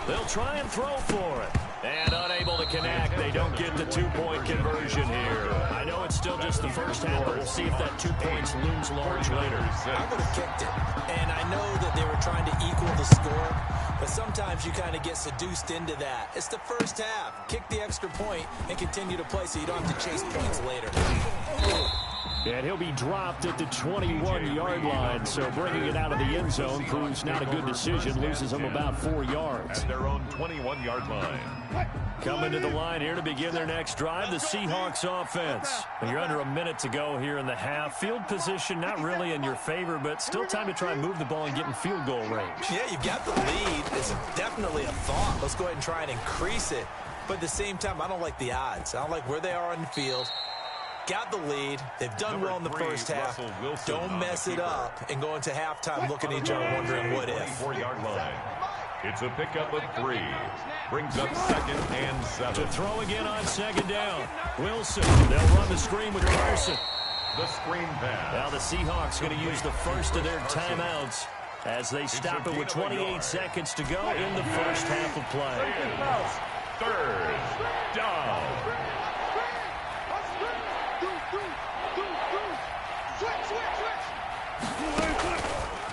They'll try and throw for it. And unable to connect. They don't get the 2-point conversion here. I know it's still just the first half, but we'll see if that 2 points looms large later. I would have kicked it. And I know that they were trying to equal the score, but sometimes you kind of get seduced into that. It's the first half. Kick the extra point and continue to play so you don't have to chase points later. And he'll be dropped at the 21-yard line. So bringing it out of the end zone proves not a good decision. Loses him about 4 yards. At their own 21-yard line. Coming to the line here to begin their next drive, the Seahawks offense. And you're under a minute to go here in the half. Field position not really in your favor, but still time to try and move the ball and get in field goal range. Yeah, you've got the lead. It's definitely a thought. Let's go ahead and try and increase it. But at the same time, I don't like the odds. I don't like where they are on the field. Got the lead. They've done well in the first half. Don't mess it up and go into halftime looking at each other wondering what if. 4-yard line. It's a pickup of 3. Brings up 2nd and 7. To throw again on 2nd down. Wilson. They'll run the screen with Carson. The screen pass. Now the Seahawks going to use the first of their timeouts as they stop it with 28 seconds to go in the first half of play. 3rd down.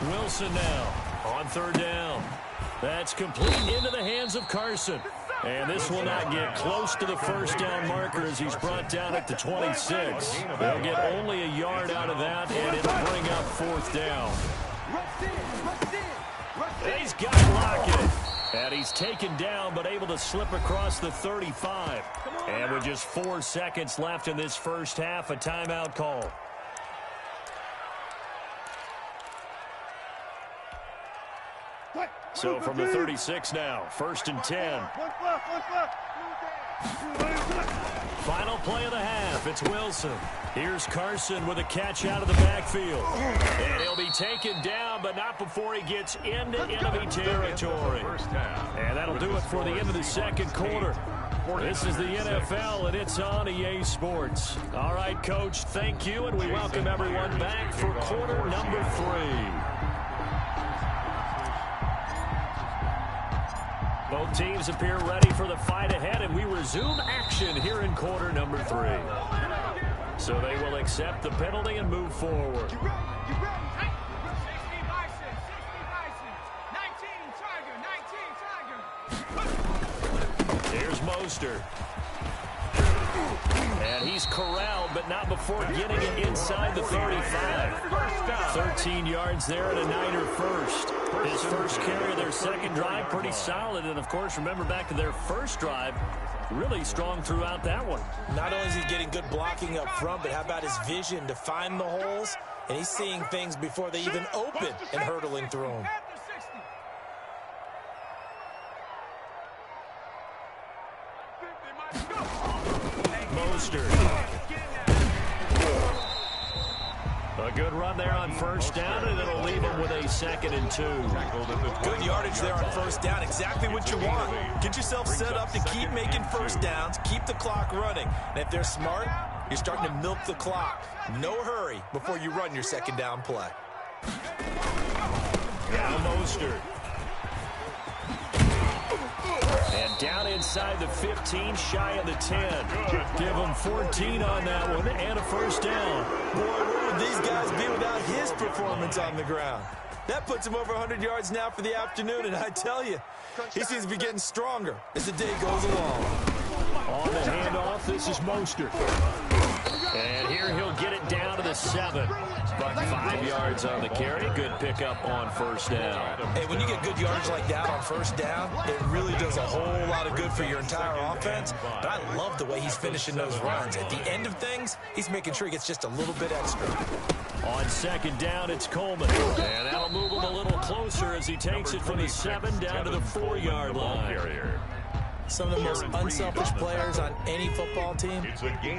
Wilson now on 3rd down. That's complete into the hands of Carson. And this will not get close to the first down marker as he's brought down at the 26. They'll get only a yard out of that, and it'll bring up 4th down. He's got Lockett. And he's taken down, but able to slip across the 35. And with just 4 seconds left in this first half, a timeout call. So from the 36 now, 1st and 10. Final play of the half. It's Wilson. Here's Carson with a catch out of the backfield. And he'll be taken down, but not before he gets into enemy territory. And that'll do it for the end of the second quarter. This is the NFL, and it's on EA Sports. All right, Coach, thank you, and we welcome everyone back for quarter number 3. Both teams appear ready for the fight ahead, and we resume action here in quarter number 3. So they will accept the penalty and move forward. Here's Moster. And he's corralled, but not before getting it inside the 35. 13 yards there and a Niner first. His first carry of their second drive, pretty solid. And, of course, remember back to their first drive, really strong throughout that one. Not only is he getting good blocking up front, but how about his vision to find the holes? And he's seeing things before they even open and hurtling through them. Moster. A good run there on first down, and it'll leave him with a 2nd and 2. Good yardage there on first down. Exactly what you want. Get yourself set up to keep making first downs, keep the clock running. And if they're smart, you're starting to milk the clock. No hurry before you run your second down play. Now Moster. And down inside the 15, shy of the 10. Give him 14 on that one and a first down. Boy, where would these guys be without his performance on the ground? That puts him over 100 yards now for the afternoon, and I tell you, he seems to be getting stronger as the day goes along. On the handoff, this is Moster. And here he'll get it down to the 7. But 5 yards on the carry. Good pickup on first down. Hey, when you get good yardage like that on first down, it really does a whole lot of good for your entire offense. But I love the way he's finishing those runs. At the end of things, he's making sure he gets just a little bit extra. On second down, it's Coleman. And that'll move him a little closer as he takes it from the 7 down to the 4-yard line. Some of the most unselfish players on any football team,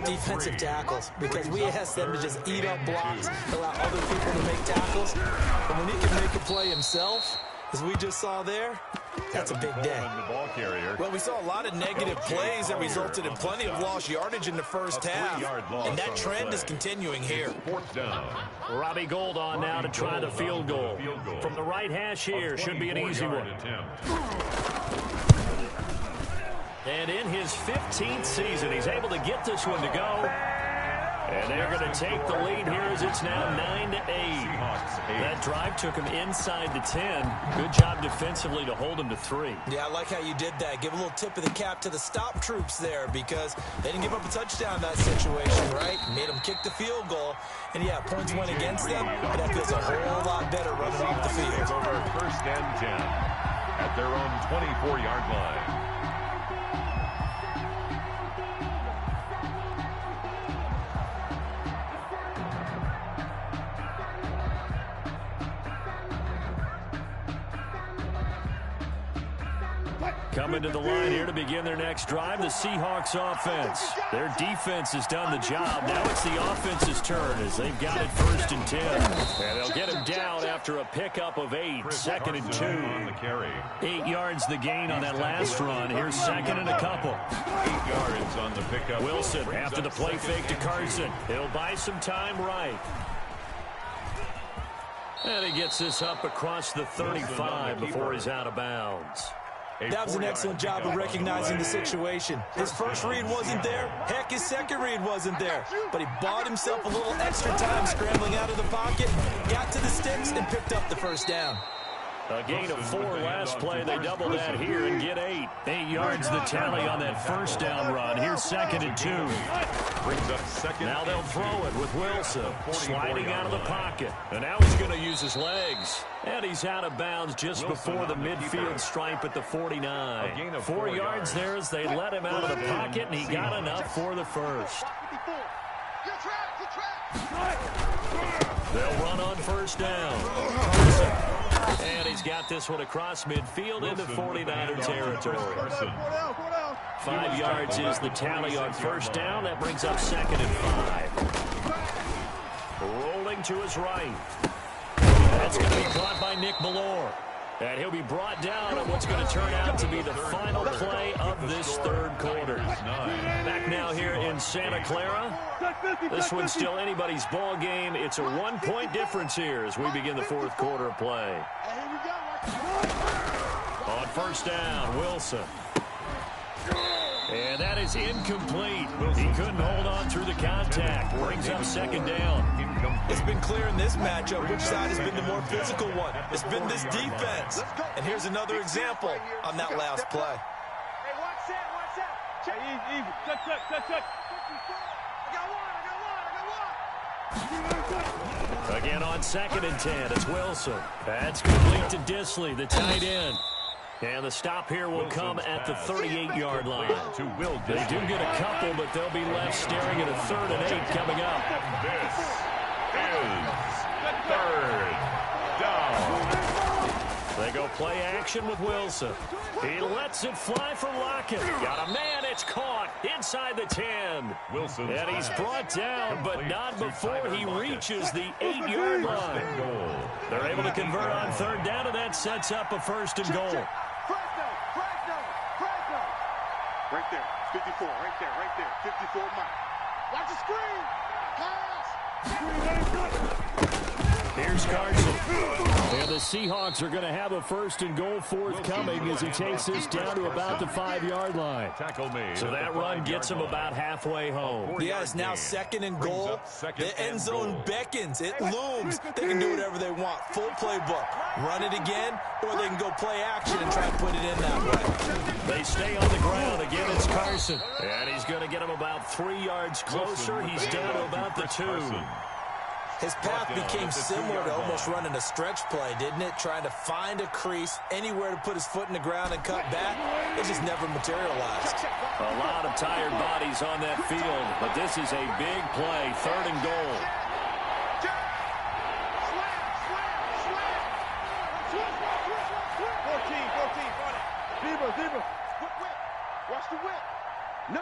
defensive tackles, because we ask them to just eat up blocks, allow other people to make tackles. But when he can make a play himself, as we just saw there, that's a big day. Well, we saw a lot of negative plays that resulted in plenty of lost yardage in the first half, and that trend is continuing here. Robbie Gould on now to try the field goal. From the right hash here, should be an easy one. And in his 15th season, he's able to get this one to go. And they're going to take the lead here as it's now 9-8. That drive took them inside the 10. Good job defensively to hold them to 3. Yeah, I like how you did that. Give a little tip of the cap to the stop troops there because they didn't give up a touchdown in that situation, right? Made them kick the field goal. And, yeah, points went against them, but that feels a whole lot better running off the field. Over 1st and 10 at their own 24-yard line. Coming to the line here to begin their next drive, the Seahawks offense. Their defense has done the job. Now it's the offense's turn as they've got it 1st and 10. And they'll get him down after a pickup of 8. 2nd and 2. On the carry. 8 yards the gain on that last run. Here's 2nd and a couple. 8 yards on the pickup. Wilson after the play fake to Carson. He'll buy some time right. And he gets this up across the 35 before he's out of bounds. That was an excellent job of recognizing the situation. His first read wasn't there. Heck, his second read wasn't there. But he bought himself a little extra time scrambling out of the pocket, got to the sticks, and picked up the 1st down. A gain of 4 last play. They double that here and get 8. 8 yards the tally on that 1st down run. Here's 2nd and 2. Brings up 2nd. Now they'll throw it with Wilson sliding out of the pocket. And now he's going to use his legs. And he's out of bounds just before the midfield stripe at the 49. 4 yards there as they let him out of the pocket, and he got enough for the 1st. They'll run on 1st down. And he's got this one across midfield into 49er territory. 5 yards is the tally on 1st down. That brings up 2nd and 5. Rolling to his right. That's going to be caught by Nick Ballore. And he'll be brought down on what's going to turn out to be the final play of this 3rd quarter. Back now here in Santa Clara. This one's still anybody's ball game. It's a 1-point difference here as we begin the 4th quarter of play. On 1st down, Wilson. And that is incomplete. He couldn't hold on through the contact. Brings up 2nd down. It's been clear in this matchup which side has been the more physical one. It's been this defense. And here's another example on that last play. Hey, watch that. Check. Easy. Touch. I got one. Again on 2nd and 10, it's Wilson. That's complete to Disley, the tight end. And the stop here will come at the 38-yard line. They do get a couple, but they'll be left staring at a 3rd and 8 coming up. This is 3rd down. They go play action with Wilson. He lets it fly for Lockett. Got a man, it's caught inside the 10. Wilson. And he's brought down, but not before he reaches the 8-yard line. They're able to convert on 3rd down, and that sets up a 1st and goal. Right there, 54, right there, 54 Mike. Watch the screen. Pass. Here's Carson. And the Seahawks are going to have a 1st and goal forthcoming as he takes this down to about the 5-yard line. So that run gets him about halfway home. Yeah, it's now 2nd and goal. The end zone beckons. It looms. They can do whatever they want. Full playbook. Run it again, or they can go play action and try and put it in that way. They stay on the ground. Again, it's Carson. And he's going to get him about 3 yards closer. He's down to about the 2. His path became similar to almost running a stretch play, didn't it? Trying to find a crease, anywhere to put his foot in the ground and cut back. It just never materialized. A lot of tired bodies on that field, but this is a big play, 3rd and goal. Zebra. Watch the whip. No.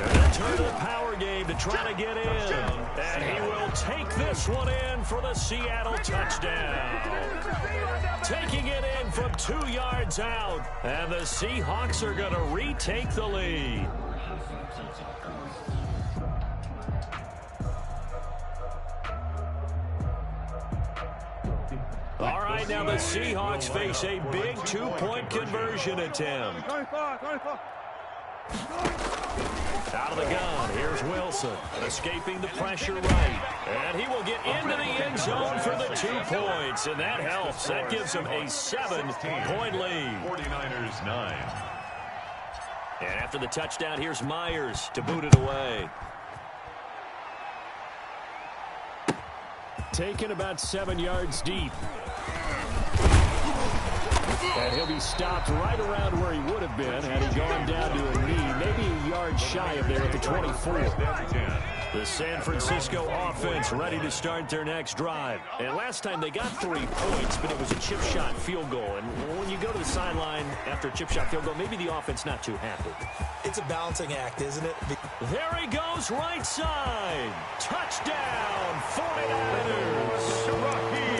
And they'll turn to the power game to try to get in. And he will take this one in for the Seattle touchdown. Taking it in from 2 yards out. And the Seahawks are going to retake the lead. All right, now the Seahawks face a big 2-point conversion attempt. 25. Out of the gun, here's Wilson, escaping the pressure right. And he will get into the end zone for the 2 points, and that helps. That gives him a 7-point lead. 49ers 9. And after the touchdown, here's Myers to boot it away. Taken about 7 yards deep. And he'll be stopped right around where he would have been had he gone down to a knee, maybe a yard shy of there at the 24. The San Francisco offense ready to start their next drive. And last time they got 3 points, but it was a chip shot field goal. And when you go to the sideline after a chip shot field goal, maybe the offense not too happy. It's a balancing act, isn't it? There he goes, right side. Touchdown, 49ers.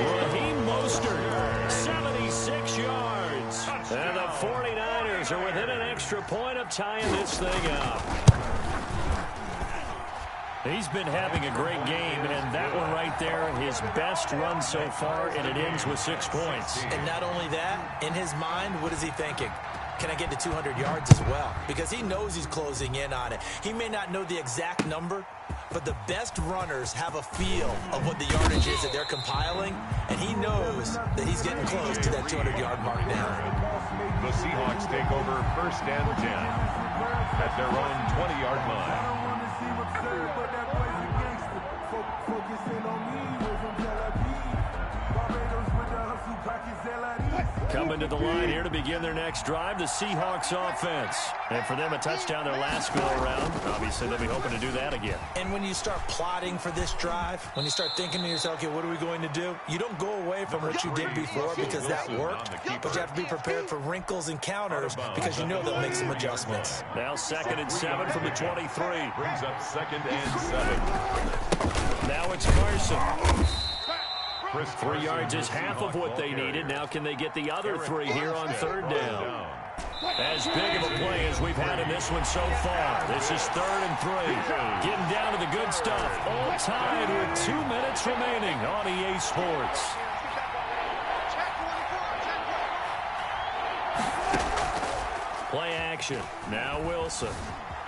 OTB-Moster, 76 yards. And the 49ers are within an extra point of tying this thing up. He's been having a great game, and that one right there, his best run so far, and it ends with 6 points. And not only that, in his mind, what is he thinking? Can I get to 200 yards as well? Because he knows he's closing in on it. He may not know the exact number, but the best runners have a feel of what the yardage is that they're compiling, and he knows that he's getting close to that 200-yard mark now. The Seahawks take over 1st and 10 at their own 20-yard line. Coming to the line here to begin their next drive, the Seahawks offense. And for them, a touchdown their last go-around. Obviously, they'll be hoping to do that again. And when you start plotting for this drive, when you start thinking to yourself, okay, what are we going to do? You don't go away from what you did before because that worked, but you have to be prepared for wrinkles and counters because you know they'll make some adjustments. Now 2nd and 7 from the 23. Brings up 2nd and 7. Now it's Carson. 3 yards is half of what they needed. Now can they get the other 3 here on 3rd down? As big of a play as we've had in this one so far. This is 3rd and 3. Getting down to the good stuff. All tied with 2 minutes remaining on EA Sports. Play action. Now Wilson.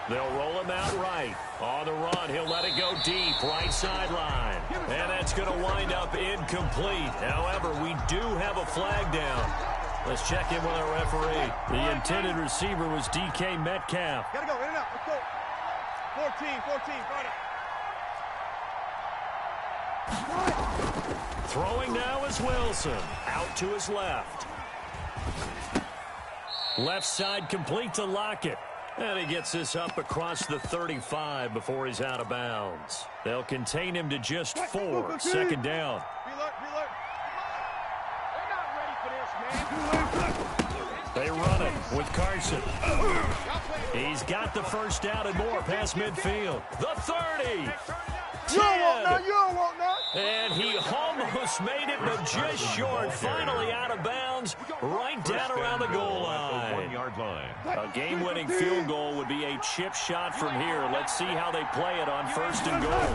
They'll roll him out right. On the run, he'll let it go deep, right sideline. And that's going to wind up incomplete. However, we do have a flag down. Let's check in with our referee. The intended receiver was DK Metcalf. Gotta go, in and out, let's go. 14, got it. Throwing now is Wilson. Out to his left. Left side complete to Lockett. And he gets this up across the 35 before he's out of bounds. They'll contain him to just 4. 2nd down. They run it with Carson. He's got the 1st down and more past midfield. The 30. 10. You don't want none. And he almost made it, but just short. Finally out of bounds, right down around the goal line. 1-yard line. A game-winning field goal would be a chip shot from here. Let's see how they play it on 1st and goal.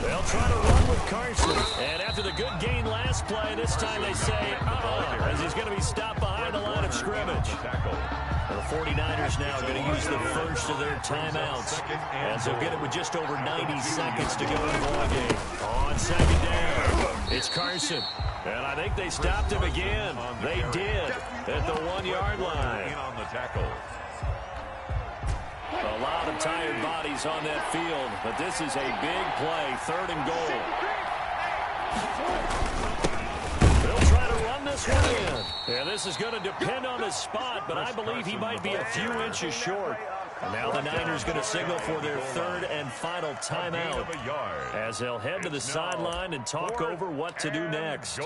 They'll try to run with Carson. And after the good gain last play, this time they say, as he's going to be stopped behind the line of scrimmage. The 49ers now going to use the first of their timeouts, as they'll get it with just over 90 seconds to go in the ball game. On 2nd down, it's Carson. And I think they stopped him again. They did at the 1-yard line. On the tackle. A lot of tired bodies on that field, but this is a big play, 3rd and goal. They'll try to run this one in. Yeah, this is going to depend on his spot, but I believe he might be a few inches short. Now the Niners going to signal for their 3rd and final timeout, as they'll head to the sideline and talk over what to do next.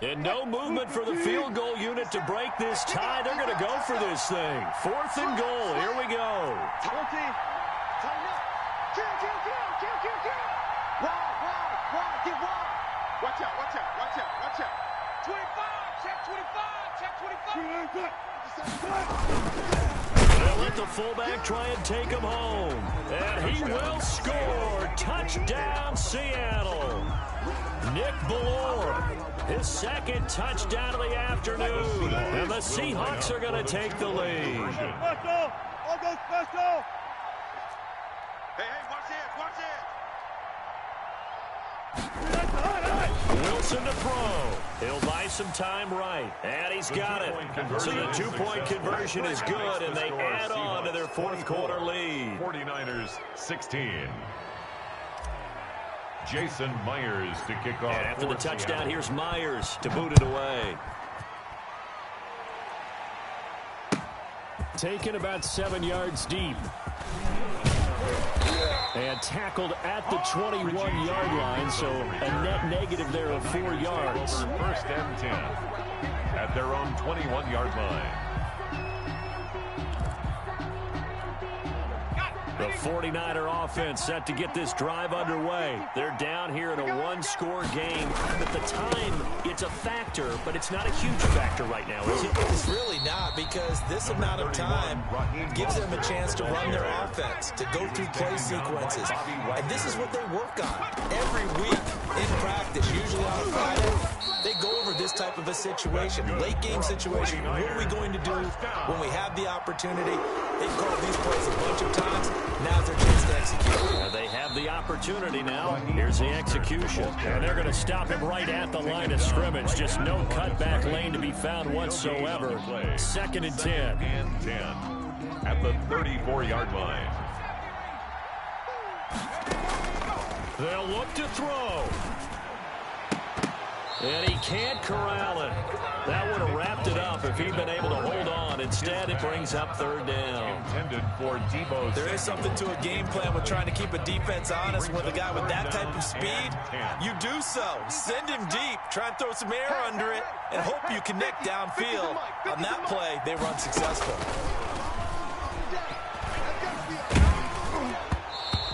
And no movement for the field goal unit to break this tie. They're going to go for this thing. 4th and goal. Here we go. Watch out. 25, check 25. They'll let the fullback try and take him home. And he will score. Touchdown, Seattle. Nick Ballore, his 2nd touchdown of the afternoon. And the Seahawks are going to take the lead. go special. Hey, watch this. Wilson to throw. He'll buy some time right. And he's got it. So the two-point conversion is good, and they add on to their fourth quarter lead. 49ers 16. Jason Myers to kick off. And after the touchdown, here's Myers to boot it away. Taken about 7 yards deep. And tackled at the 21-yard line, so a net negative there of 4 yards. First and 10 at their own 21-yard line. The 49er offense set to get this drive underway. They're down here in a one-score game. At the time, it's a factor, but it's not a huge factor right now, is it? It's really not, because this amount of time gives them a chance to run their offense, to go through play sequences. And this is what they work on every week in practice, usually on a Friday. They go over this type of a situation, late game situation. What are we going to do when we have the opportunity? They've called these plays a bunch of times. Now's their chance to execute. They have the opportunity now. Here's the execution. And they're going to stop him right at the line of scrimmage. Just no cutback lane to be found whatsoever. Second and 10. And 10 at the 34-yard line. They'll look to throw. And he can't corral it. That would have wrapped it up if he'd been able to hold on. Instead, it brings up third down. Intended for Debo. There is something to a game plan with trying to keep a defense honest. With a guy with that type of speed, you do so. Send him deep. Try and throw some air under it and hope you connect downfield. On that play, they were unsuccessful.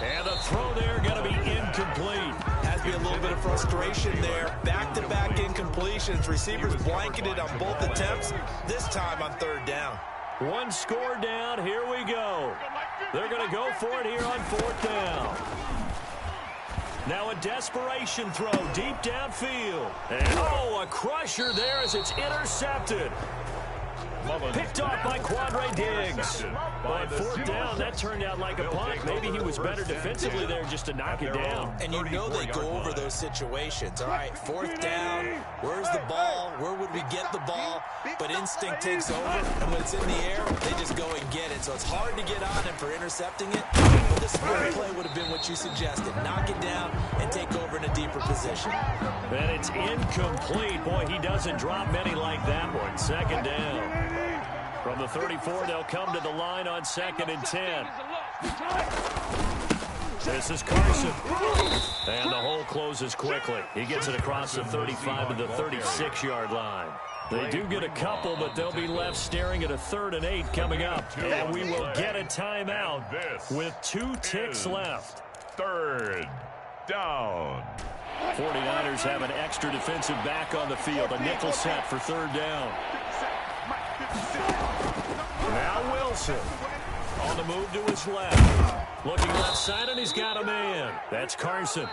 And the throw there going to be incomplete. Has to be a little bit of frustration there. Back-to-back incompletions. Receivers blanketed on both attempts. This time on third down. One score down. Here we go. They're going to go for it here on fourth down. Now a desperation throw deep downfield. And a crusher there as it's intercepted. Picked off by Quandre Diggs. On fourth down, that turned out like a punt. Maybe he was better defensively there just to knock it down. And you know they go over those situations. All right, fourth down, where's the ball? Where would we get the ball? But instinct takes over, and when it's in the air, they just go and get it. So it's hard to get on him for intercepting it. But the smart play would have been what you suggested. Knock it down and take over in a deeper position. And it's incomplete. Boy, he doesn't drop many like that one. Second down. From the 34, they'll come to the line on second and 10. This is Carson. And the hole closes quickly. He gets it across the 35 to the 36-yard line. They do get a couple, but they'll be left staring at a 3rd and 8 coming up. And we will get a timeout with 2 ticks left. Third down. 49ers have an extra defensive back on the field. A nickel set for third down. Now Wilson on the move to his left. Looking left side, and he's got a man. That's Carson.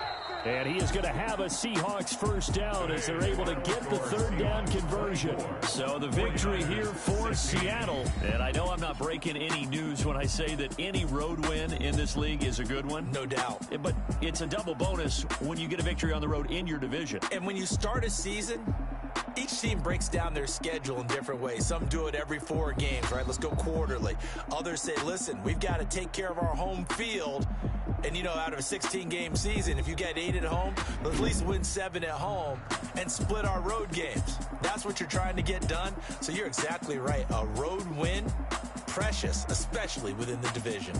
And he is going to have a Seahawks first down as they're able to get the third down conversion. So the victory here for Seattle. And I know I'm not breaking any news when I say that any road win in this league is a good one. No doubt. But it's a double bonus when you get a victory on the road in your division. And when you start a season, each team breaks down their schedule in different ways. Some do it every 4 games, right? Let's go quarterly. Others say, listen, we've got to take care of our home field. And, you know, out of a 16-game season, if you get 8 at home, let's at least win 7 at home and split our road games. That's what you're trying to get done. So you're exactly right. A road win, precious, especially within the division.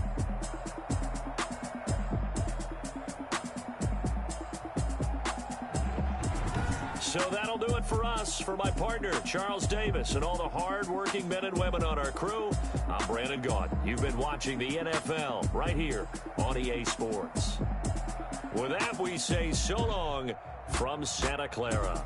So that'll do it for us. For my partner, Charles Davis, and all the hard-working men and women on our crew, I'm Brandon Gaudin. You've been watching the NFL right here on EA Sports. With that, we say so long from Santa Clara.